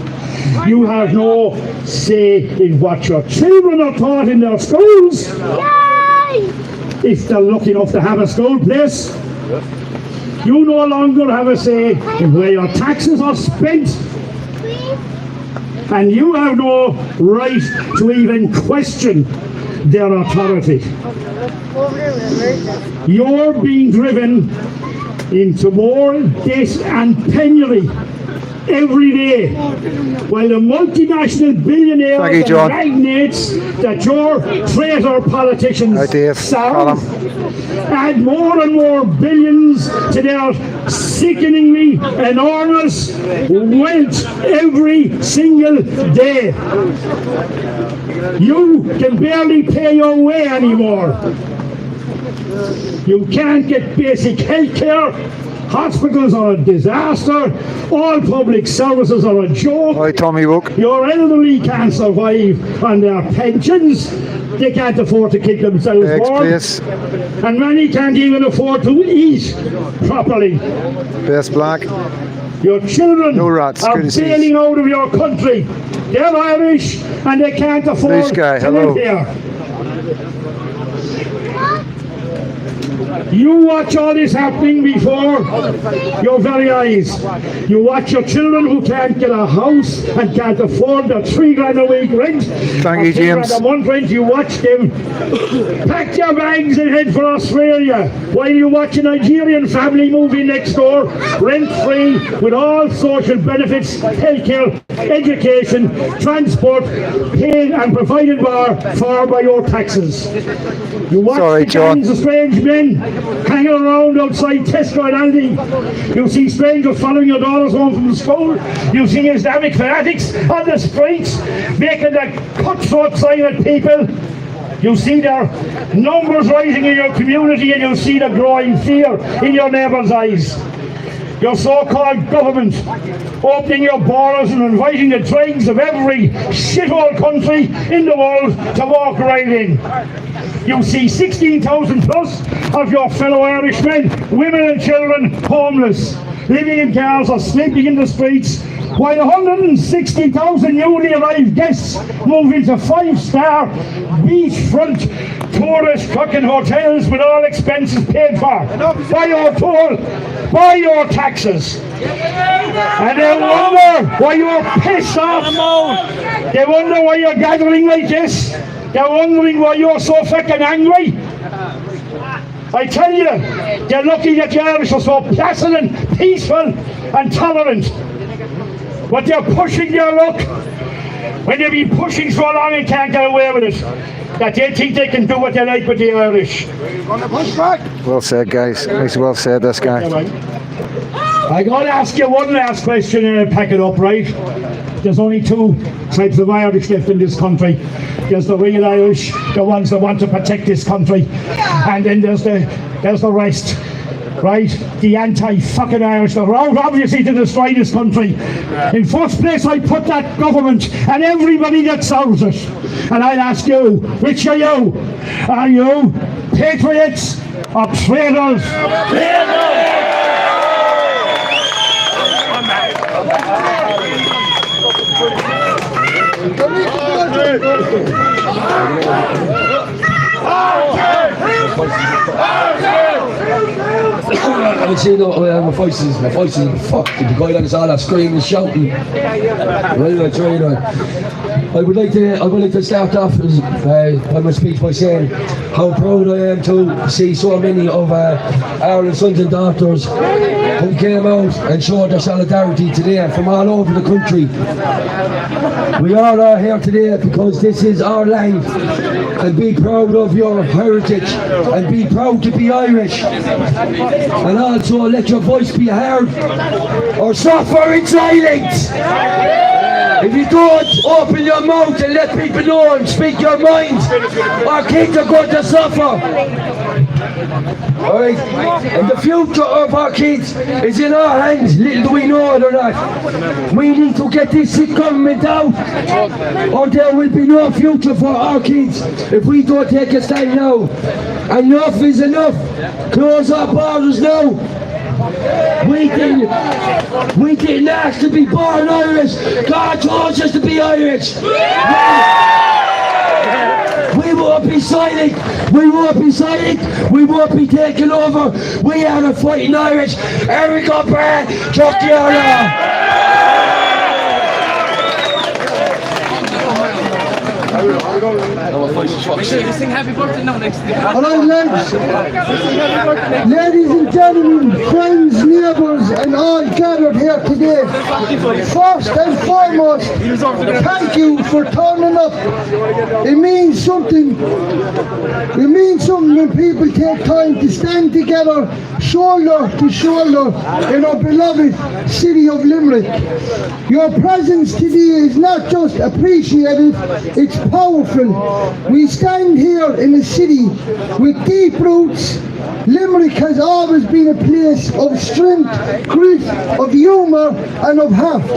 You have no say in what your children are taught in their schools. if they're lucky enough to have a school place. You no longer have a say in where your taxes are spent, and you have no right to even question their authority. You're being driven into more debt and penury every day, while the multinational billionaires and magnates that your traitor politicians serve add more and more billions to their sickeningly enormous wealth every single day. You can barely pay your way anymore. You can't get basic health care. Hospitals are a disaster. All public services are a joke. Hi, Tommy Wook. Your elderly can't survive on their pensions. They can't afford to keep themselves warm. And many can't even afford to eat properly. Best black. Your children are bailing out of your country. They're Irish and they can't afford to live here. You watch all this happening before your very eyes. You watch your children who can't get a house and can't afford the $3 a week rent. Thank you, James. $3 a month rent. You watch them pack their bags and head for Australia, while you watch a Nigerian family moving next door, rent-free, with all social benefits, healthcare, education, transport, paid and provided for by your taxes. You watch the gangs of strange men hanging around outside Tesco and Aldi. You see strangers following your daughters home from school. You see Islamic fanatics on the streets making the cutthroat sign at people. You see their numbers rising in your community, and you see the growing fear in your neighbours' eyes. Your so-called government opening your borders and inviting the dregs of every shithole country in the world to walk right in. You see 16,000 plus of your fellow Irishmen, women and children, homeless, living in cars or sleeping in the streets, while 160,000 newly arrived guests move into 5-star beachfront tourist fucking hotels with all expenses paid for by your toll, by your taxes. And they wonder why you're pissed off. They wonder why you're gathering like this. They're wondering why you're so fucking angry. I tell you, they're lucky that the Irish are so placid and peaceful and tolerant. But they're pushing their luck. When they've been pushing so long and can't get away with it, that they think they can do what they like with the Irish. Well said, guys. Nice, well said, this guy. I'm going to ask you one last question and pack it up, right? There's only two types of Irish left in this country. There's the real Irish, the ones that want to protect this country, and then there's the rest, right? The anti-fucking Irish. They're out obviously to destroy this country. In first place, I put that government and everybody that serves it. And I'll ask you, which are you? Are you patriots or traitors? I would say my voice is fucked. If you go like this, all that screaming, shouting. Well, I try that. I would like to start off my speech by saying how proud I am to see so many of Ireland's sons and daughters who came out and showed their solidarity today from all over the country. We all are here today because this is our land, and be proud of your heritage and be proud to be Irish, and also let your voice be heard or suffer in silence. If you don't open your mouth and let people know and speak your mind, our kids are going to suffer. Alright, and the future of our kids is in our hands, little do we know it or not. We need to get this sick government out, or there will be no future for our kids if we don't take a stand now. Enough is enough. Close our borders now. We didn't ask to be born Irish. God chose us to be Irish. We won't be silent. We won't be silent. We won't be taken over. We are the fighting Irish. Eric O'Brien, Chuck Diarra. Alright lads, ladies and gentlemen, friends, neighbours and all gathered here today, first and foremost, thank you for turning up. It means something when people take time to stand together, shoulder to shoulder in our beloved city of Limerick. Your presence today is not just appreciated, it's powerful. We stand here in a city with deep roots. Limerick has always been a place of strength, grit, of humour and of heart.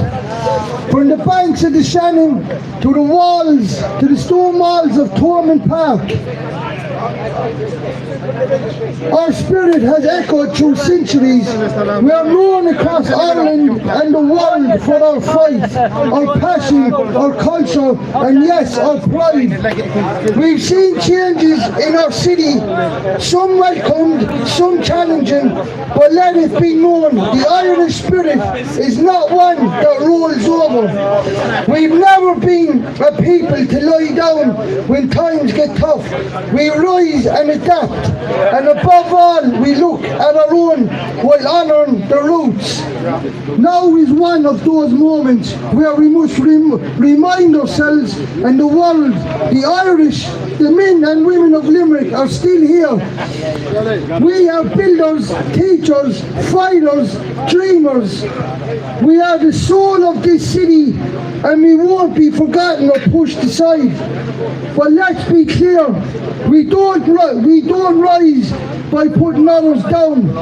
From the banks of the Shannon to the walls, to the stone walls of Thomond Park, our spirit has echoed through centuries. We are known across Ireland and the world for our fight, our passion, our culture, and yes, our pride. We've seen changes in our city, some welcomed, some challenging, but let it be known, the Irish spirit is not one that rolls over. We've never been a people to lie down when times get tough. We rise and adapt, and above all, we look at our own while honouring the roots. Now is one of those moments where we must remind ourselves and the world, the Irish, the men and women of Limerick are still here. We are builders, teachers, fighters, dreamers. We are the soul of this city and we won't be forgotten or pushed aside. But let's be clear, we don't rise by putting others down.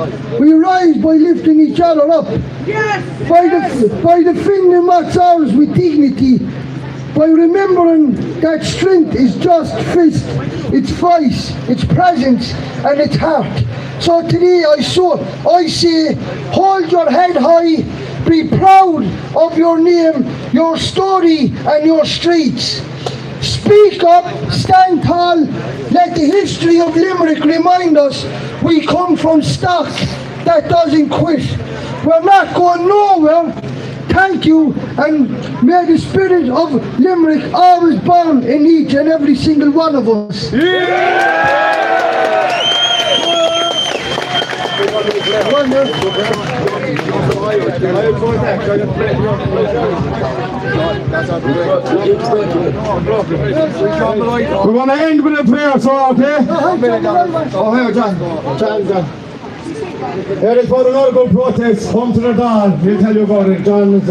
We rise by lifting each other up. Yes! By defending what's ours with dignity. By remembering that strength is just fist, it's voice, it's presence and it's heart. So today I say, hold your head high, be proud of your name, your story and your streets. Speak up, stand tall, let the history of Limerick remind us we come from stock that doesn't quit. We're not going nowhere. Thank you, and may the spirit of Limerick always burn in each and every single one of us. We're going to end with a prayer, so okay? Oh, here, John. Here is for the local protest. Come to the dawn. He'll tell you about it, John. Good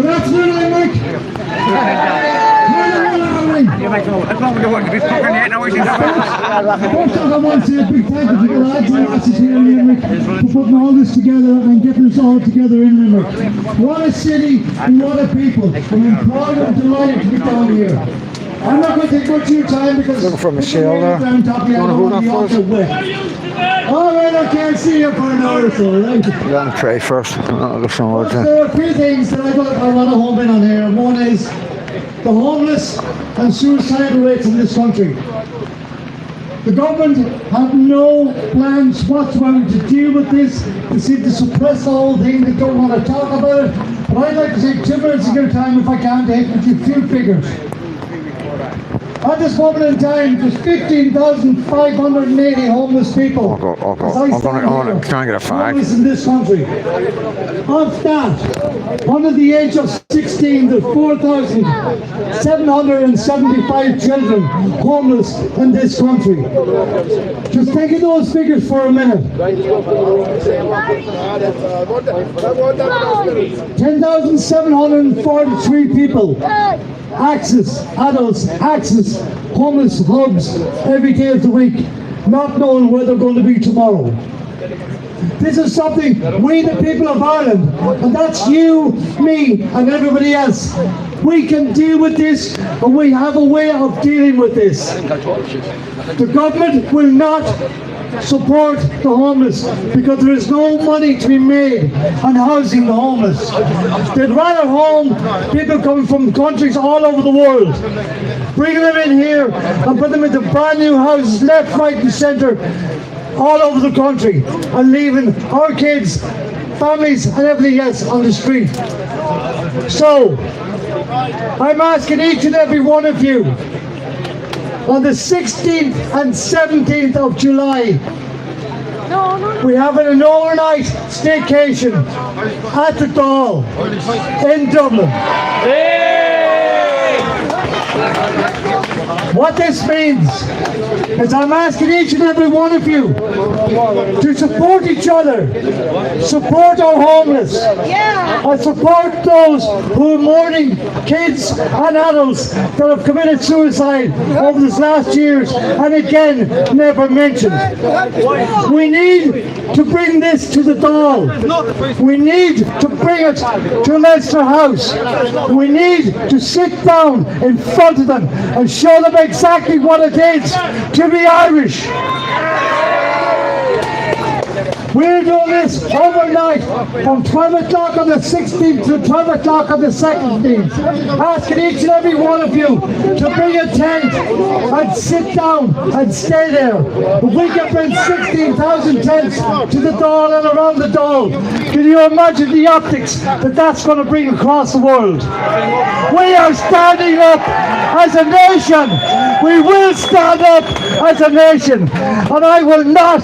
afternoon, Limerick. First off, I want to say a big thank you to the lads and lasses here in Limerick for putting all this together and getting us all together in Limerick. What a city and what a people. I'm proud and delighted to be down here. I'm not going to take much of your time because looking for Michelle there. Down top here, I don't want to be off the way. Alright, I can't see you for an hour or so, right? We're going to pray first. There are three things that I want to home in on here. One is the homeless and suicidal rates in this country. The government have no plans whatsoever to deal with this. They seem to suppress the whole thing. They don't want to talk about it. But I'd like to take 2 minutes of your time, if I can, to hit with you a few figures. At this moment in time, there's 15,580 homeless people. I'm going to try and get a fag. Homeless in this country. Of that, under the age of 16, there's 4,775 children homeless in this country. Just think of those figures for a minute. 10,743 people. Adults, homeless hubs every day of the week, not knowing where they're going to be tomorrow. This is something we, the people of Ireland, and that's you, me, and everybody else, we can deal with this, and we have a way of dealing with this. The government will not support the homeless because there is no money to be made on housing the homeless. They'd rather home people coming from countries all over the world, bringing them in here and put them into brand new houses left, right and centre all over the country and leaving our kids, families and everything else on the street. So, I'm asking each and every one of you on the 16th and 17th of July, we have an overnight staycation at the Dáil in Dublin. What this means is I'm asking each and every one of you to support each other, support our homeless, and support those who are mourning kids and adults that have committed suicide over these last years and again never mentioned. We need to bring this to the Dáil. We need to bring it to Leinster House. We need to sit down in front of them and show them exactly what it is to be Irish. We're doing this overnight from 12 o'clock on the 16th to 12 o'clock on the 17th. Asking each and every one of you to bring a tent and sit down and stay there. If we can bring 16,000 tents to the Dáil and around the Dáil, can you imagine the optics that that's going to bring across the world? We are standing up as a nation. We will stand up as a nation. And I will not,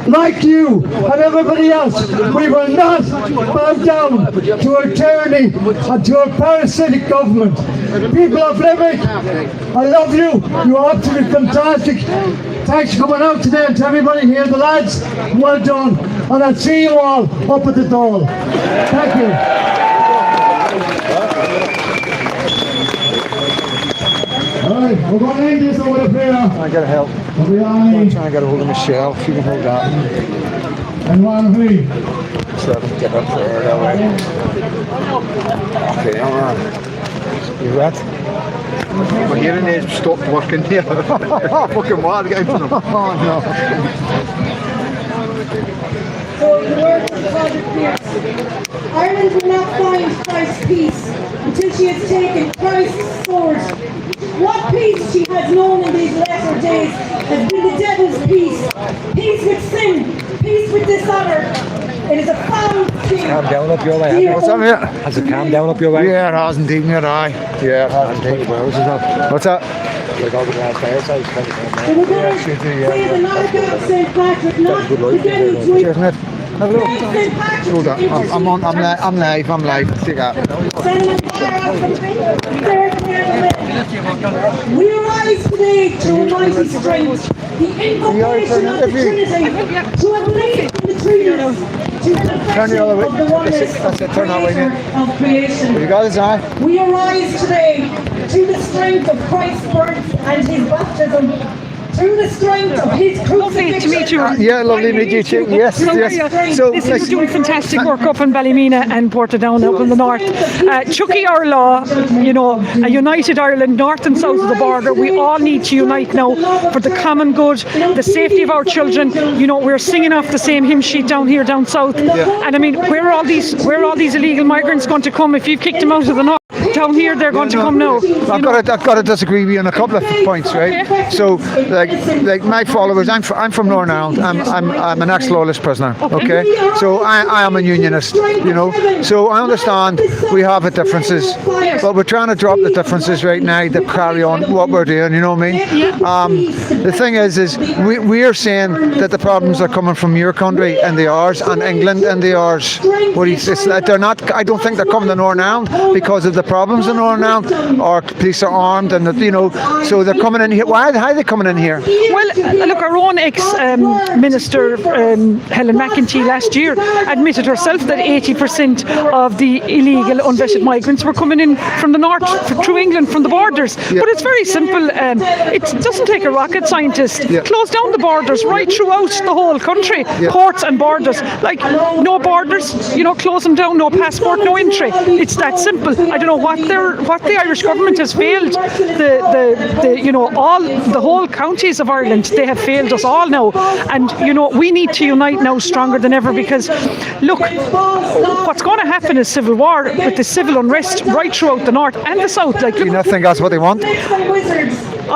like you and everybody else, we will not bow down to a tyranny and to a parasitic government. People of Limerick, I love you. You are absolutely fantastic. Thanks for coming out today, and to everybody here, the lads, well done. And I'll see you all up at the Dáil. Thank you. Alright, we're going to end this over the prayer. I gotta help. I'm trying to get a hold of Michelle, if you can hold that. And one of me. So I can get up there that way. Okay, alright. You wet? My hearing aids stopped working here. Fucking wild game for them. Oh no. So the word of Father Pierce. Ireland will not find Christ's peace until she has taken Christ's sword. What peace she has known in these latter days has been the devil's peace. Peace with sin, peace with dishonour. It is a foul thing. Calm down up your way. What's that, mate? Has it calmed down up your way? Yeah, it has indeed, mate, aye. Yeah, it has indeed. What's that? They were going to say the knockout of St. Patrick, not beginning to Cheers, mate. Have a look. St. Patrick. Hold on. I'm live. Take that. We arise today to a mighty strength, the invocation of the Trinity, to a belief in the trees, to confession of the oneness of the Creator of creation. You got this, aye? We arise today to the strength of Christ's birth and his baptism, through the strength of his crucifixion. Lovely to meet you. Yeah, lovely to meet you too. Yes, yes. So, Listen, you're doing fantastic work up in Ballymena and Portadown up in the north. Chucky our law, you know, a united Ireland, north and south of the border. We all need to unite now for the common good, the safety of our children. You know, we're singing off the same hymn sheet down here, down south. And I mean, where are all these illegal migrants going to come if you've kicked them out of the north? Down here, they're going to come now. I've got to disagree with you on a couple of points, right? Okay. So, like my followers, I'm from Northern Ireland. I'm an ex-loyalist prisoner. Okay, so I am a unionist. You know, so I understand we have the differences, but we're trying to drop the differences right now to carry on what we're doing. You know what I mean? The thing is we are saying that the problems are coming from your country and the ours, and England and the ours. They're not. I don't think they're coming to Northern Ireland because of the problems in Northern Ireland. Our police are armed, and you know, so they're coming in here. How are they coming in here? Well, look, our own ex-minister Helen McEntee last year admitted herself that 80% of the illegal unvetted migrants were coming in from the north through England from the borders. Yeah. But it's very simple. It doesn't take a rocket scientist. Yeah. Close down the borders right throughout the whole country. Yeah. Ports and borders. Like, no borders, you know, close them down, no passport, no entry. It's that simple. I don't know what what the Irish government has failed the whole counties of Ireland. They have failed us all now, and we need to unite now stronger than ever, because look, what's going to happen is civil war with the civil unrest right throughout the north and the south. Like, Do you not think that's what they want?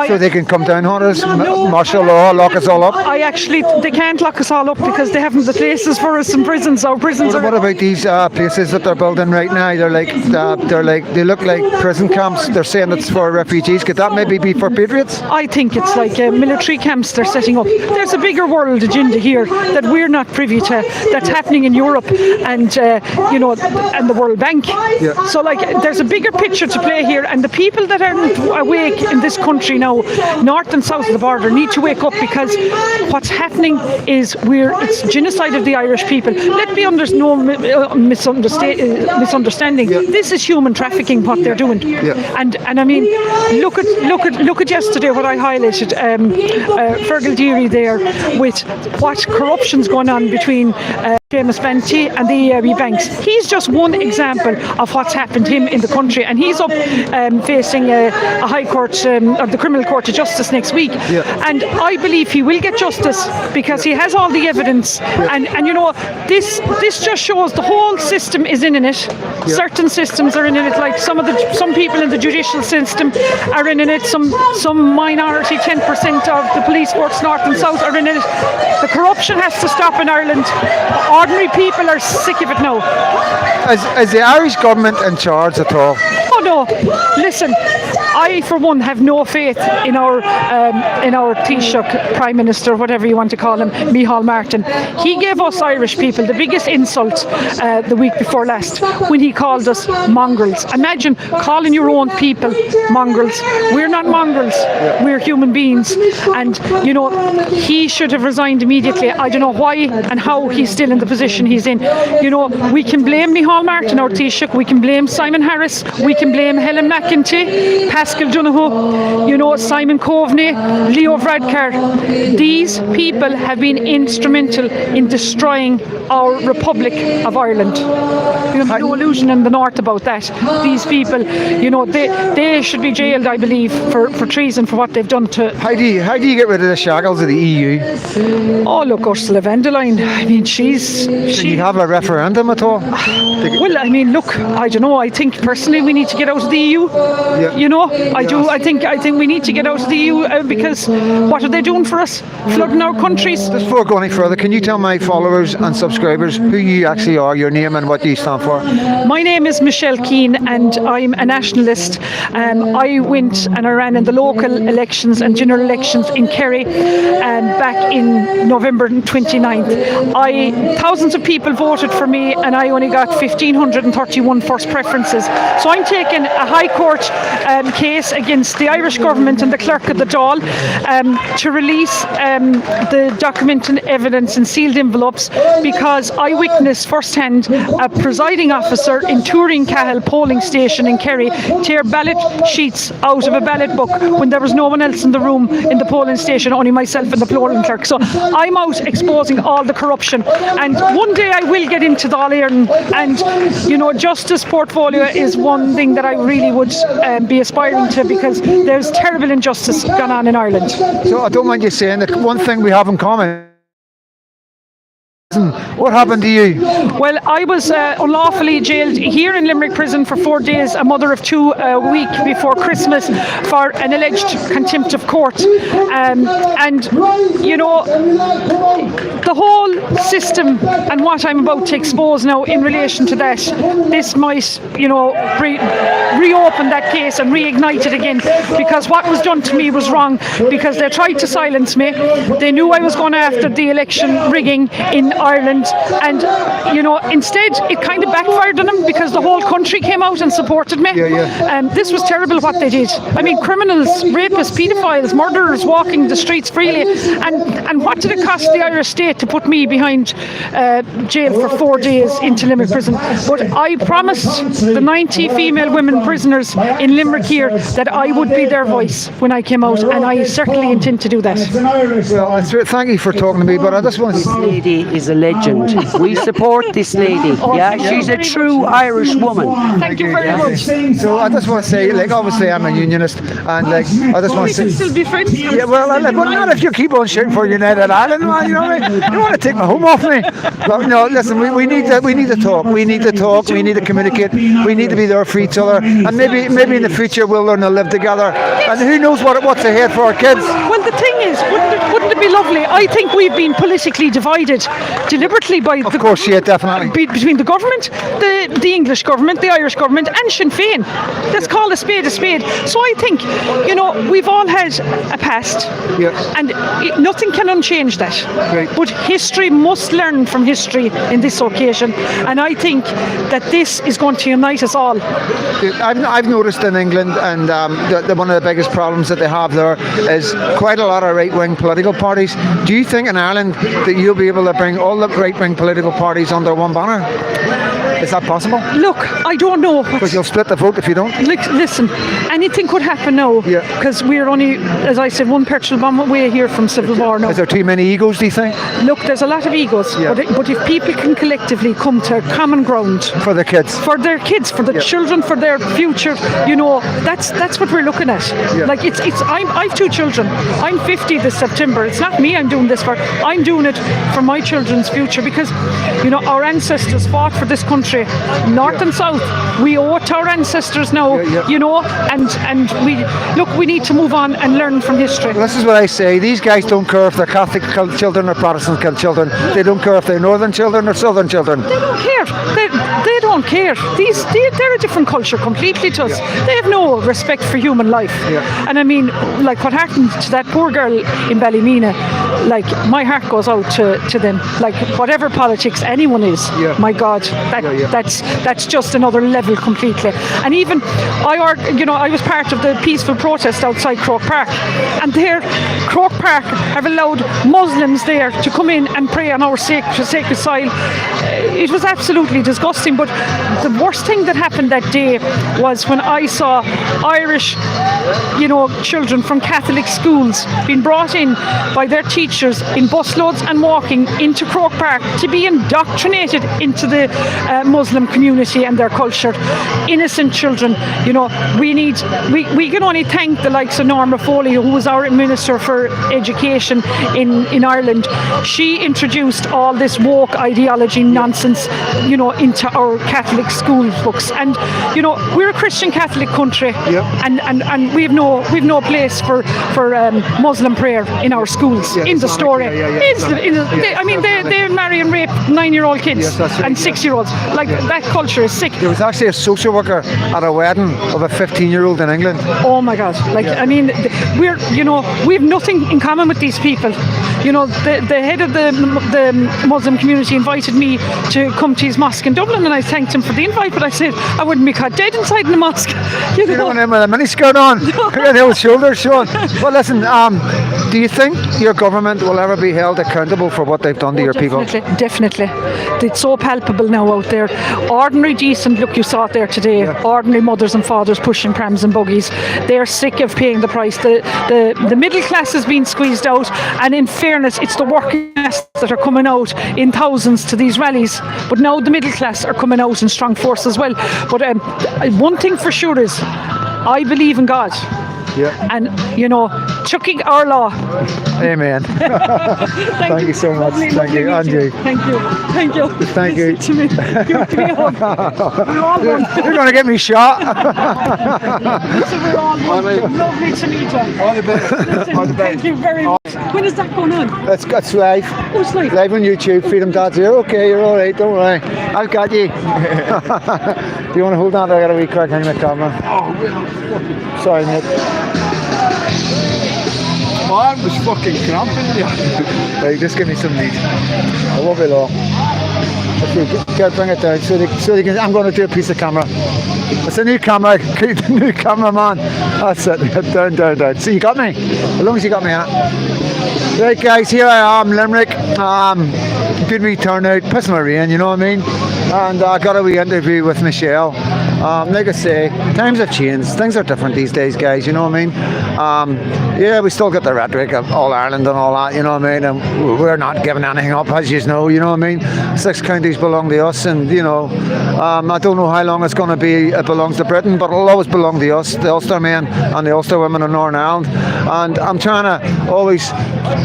So they can come down on us, martial law, lock us all up? They can't lock us all up because they haven't the places for us in prisons. Our prisons What about these places that they're building right now? They look like prison camps. They're saying it's for refugees. Could that maybe be for patriots? I think it's like military camps they're setting up. There's a bigger world agenda here that we're not privy to, that's happening in Europe and and the World Bank. Yeah. So there's a bigger picture to play here, and the people that aren't awake in this country now, north and south of the border, need to wake up, because what's happening is it's genocide of the Irish people. Let be no misunderstanding. Yeah. This is human trafficking what they're doing. Yeah. And I mean, look at yesterday what I highlighted, Fergal Deary there, with what corruption's going on between Seamus Banty and the EIB banks. He's just one example of what's happened to him in the country, and he's up facing a High Court or the Criminal Court of Justice next week. Yeah. And I believe he will get justice because he has all the evidence. Yeah. And this just shows the whole system is in it. Yeah. Certain systems are in it, like some people in the judicial system are in it. Some minority, 10% of the police force, north and south, are in it. The corruption has to stop in Ireland. Ordinary people are sick of it now. Is the Irish government in charge at all? Oh no! Listen, I for one have no faith in our Taoiseach Prime Minister, whatever you want to call him, Micheál Martin. He gave us Irish people the biggest insult the week before last when he called us mongrels. Imagine calling your own people mongrels. We're not mongrels. We're human beings, and he should have resigned immediately. I don't know why and how he's still in the position he's in. We can blame Micheál Martin, our Taoiseach. We can blame Simon Harris. We can blame Helen McEntee, Pascal Donoghue, Simon Coveney, Leo Varadkar. These people have been instrumental in destroying our Republic of Ireland. No illusion in the north about that. These people, they should be jailed, I believe, for treason for what they've done to. How do you get rid of the shackles of the EU? Oh, look, Ursula von der Leyen. I mean, Can you have a referendum at all? Well, I mean, look, I don't know. I think personally we need to get out of the EU. Yeah. I do. I think we need to get out of the EU because what are they doing for us? Flooding our countries. Just before going any further, can you tell my followers and subscribers who you actually are, your name and what you stand for? My name is Michelle Keane and I'm a nationalist. I went and I ran in the local elections and general elections in Kerry back in November 29th. Thousands of people voted for me and I only got 1,531 first preferences. So I'm taking a High Court case against the Irish government and the clerk of the Dáil to release the documented evidence in sealed envelopes, because I witnessed firsthand a presiding officer in Turin-Cahill polling station in Kerry tear ballot sheets out of a ballot book when there was no one else in the room in the polling station, only myself and the polling clerk. So I'm out exposing all the corruption, and one day I will get into Dáil Éireann, and justice portfolio is one thing that I really would be aspiring to, because there's terrible injustice gone on in Ireland. So I don't mind you saying that one thing we have in common. What happened to you? Well, I was unlawfully jailed here in Limerick prison for 4 days, a mother of two, a week before Christmas, for an alleged contempt of court. The whole system and what I'm about to expose now in relation to that, this might, reopen that case and reignite it again, because what was done to me was wrong, because they tried to silence me. They knew I was going after the election rigging in Ireland, and instead it kind of backfired on them, because the whole country came out and supported me. This was terrible what they did. I mean, criminals, rapists, paedophiles, murderers walking the streets freely, and what did it cost the Irish state to put me behind jail for 4 days into Limerick prison? But I promised the 90 female women prisoners in Limerick here that I would be their voice when I came out, and I certainly intend to do that. Well, thank you for talking to me, but I just want to... This lady is a legend. We support this lady. Yeah, she's a true Irish woman. Thank you very much. So I just want to say, like, obviously I'm a unionist, and like I just want We to can say, still be friends. yeah, well, like, but not if you keep on shooting for United Ireland, man. You know what I mean? You want to take my home off me? But no, listen, we need to talk. We need to talk. We need to communicate. We need to be there for each other, and maybe in the future we'll learn to live together. And who knows what's ahead for our kids? Well, the thing is, wouldn't it be lovely? I think we've been politically divided deliberately by Of course, yeah, definitely. between the government, the English government, the Irish government, and Sinn Féin. Let's call a spade a spade. So I think, we've all had a past, and nothing can unchange that. Right. But history must learn from history in this occasion, and I think that this is going to unite us all. I've noticed in England, and one of the biggest problems that they have there is quite a lot of right-wing political parties. Do you think in Ireland that you'll be able to bring all the right-wing political parties under one banner? Is that possible? Look, I don't know. Because you'll split the vote if you don't. Listen, anything could happen now. Yeah. Because we're only, as I said, one petrol bomb away here from civil war now. Is there too many egos, do you think? Look, there's a lot of egos. Yeah. But if people can collectively come to common ground For the kids. for their kids, for the children, for their future, that's what we're looking at. Yeah. Like I've 2 children. I'm 50 this September. It's not me I'm doing this for. I'm doing it for my children's future because, our ancestors fought for this country, north and south. We owe it to our ancestors now, and we need to move on and learn from history. This is what I say. These guys don't care if they're Catholic children or Protestant children. They don't care if they're Northern children or Southern children. They don't care. They don't care. They're a different culture completely to us. They have no respect for human life. Yeah. And I mean, like what happened to that poor girl in Ballymena, like my heart goes out to them. Like whatever politics anyone is, my God, that's just another level completely. And even I was part of the peaceful protest outside Croke Park, and there Croke Park have allowed Muslims there to come in and pray on our sacred soil. It was absolutely disgusting, but the worst thing that happened that day was when I saw Irish children from Catholic schools being brought in by their teachers in busloads and walking into Croke Park to be indoctrinated into the Muslim community and their culture. Innocent children, we can only thank the likes of Norma Foley, who was our Minister for Education in Ireland. She introduced all this woke ideology nonsense, into our Catholic school books. And, we're a Christian Catholic country, and we've no place for Muslim prayer in our schools. In the story, they marry and rape 9-year-old kids and 6-year-olds. Like that culture is sick. There was actually a social worker at a wedding of a 15-year-old in England. Oh my God! I mean, we have nothing in common with these people. The head of the Muslim community invited me to come to his mosque in Dublin, and I thanked him for the invite. But I said I wouldn't be caught dead inside the mosque. You don't want him with a miniskirt on, the old shoulders showing. Well, listen. Do you think your government will ever be held accountable for what they've done to your people? Definitely. It's so palpable now out there. Ordinary, decent, look, you saw it there today. Ordinary mothers and fathers pushing prams and buggies. They're sick of paying the price. The middle class is being squeezed out, and in fairness, it's the working class that are coming out in thousands to these rallies. But now the middle class are coming out in strong force as well. But one thing for sure is, I believe in God. Yeah. And, chucking our law. Amen. Thank you so much. Thank you, Angie. Thank you. Thank you. To me. Give me a hug. We're all one. You're going to get me shot. Listen, we're all one. Lovely to meet you. All the best. Listen, thank you very much. When is that going on? That's live. Oh, it's live. Live on YouTube. Freedom Dads. You're okay. You're all right. Don't worry. I've got you. Do you want to hold on? I got a wee crack hanging the camera. Sorry, mate. My arm was fucking cramping. Right, just give me some meat. I won't be long. Okay, bring it down so they can. I'm going to do a piece of camera. It's a new camera, new cameraman. That's it. Down. So you got me. As long as you got me, huh? Right, guys. Here I am, Limerick. Good wee turnout. Pissing my rain, you know what I mean? And I got a wee interview with Michelle. Like I say, times have changed. Things are different these days, guys. You know what I mean? Yeah, we still get the rhetoric of All Ireland and all that. You know what I mean? And we're not giving anything up, as you know. You know what I mean? 6 counties belong to us, and you know, I don't know how long it's going to be. It belongs to Britain, but it'll always belong to us, the Ulster men and the Ulster women in Northern Ireland. And I'm trying to always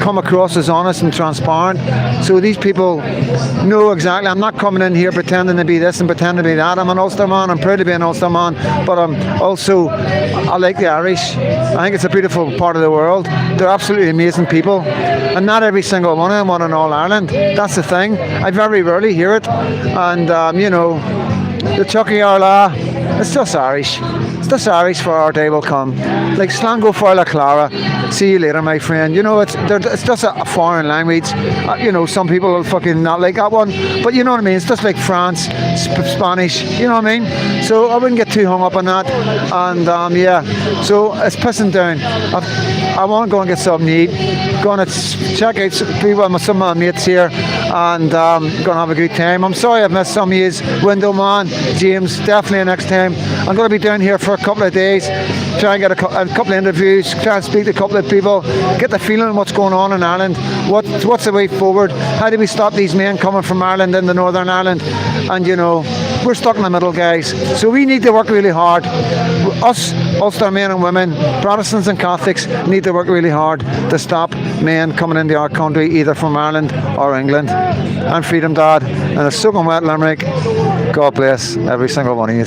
come across as honest and transparent, so these people know exactly. I'm not coming in here pretending to be this and pretending to be that. I'm an Ulster man. I'm proud to be an Ulster man, but I'm also, I like the Irish. I think it's a beautiful part of the world. They're absolutely amazing people, and not every single one of them want an All Ireland. That's the thing. I very rarely hear it. And you know, the Chucky Arla, it's just Irish. It's just Irish for our day will come. Like Slango for la Clara. See you later, my friend. You know, it's just a foreign language. You know, some people will fucking not like that one, but you know what I mean. It's just like France, Spanish. You know what I mean? So I wouldn't get too hung up on that. And yeah, so it's pissing down. I want to go and get something to eat. Going to check out some of my mates here, and going to have a good time. I'm sorry I've missed some of yous. Window man, James, definitely next time. I'm going to be down here for a couple of days, try and get a couple of interviews, try and speak to a couple of people, get the feeling of what's going on in Ireland, what's the way forward, how do we stop these men coming from Ireland into Northern Ireland. And you know, we're stuck in the middle, guys, so we need to work really hard. Us Ulster men and women, Protestants and Catholics, need to work really hard to stop men coming into our country either from Ireland or England. I'm Freedom Dad, and it's soaking wet Limerick. God bless every single one of you.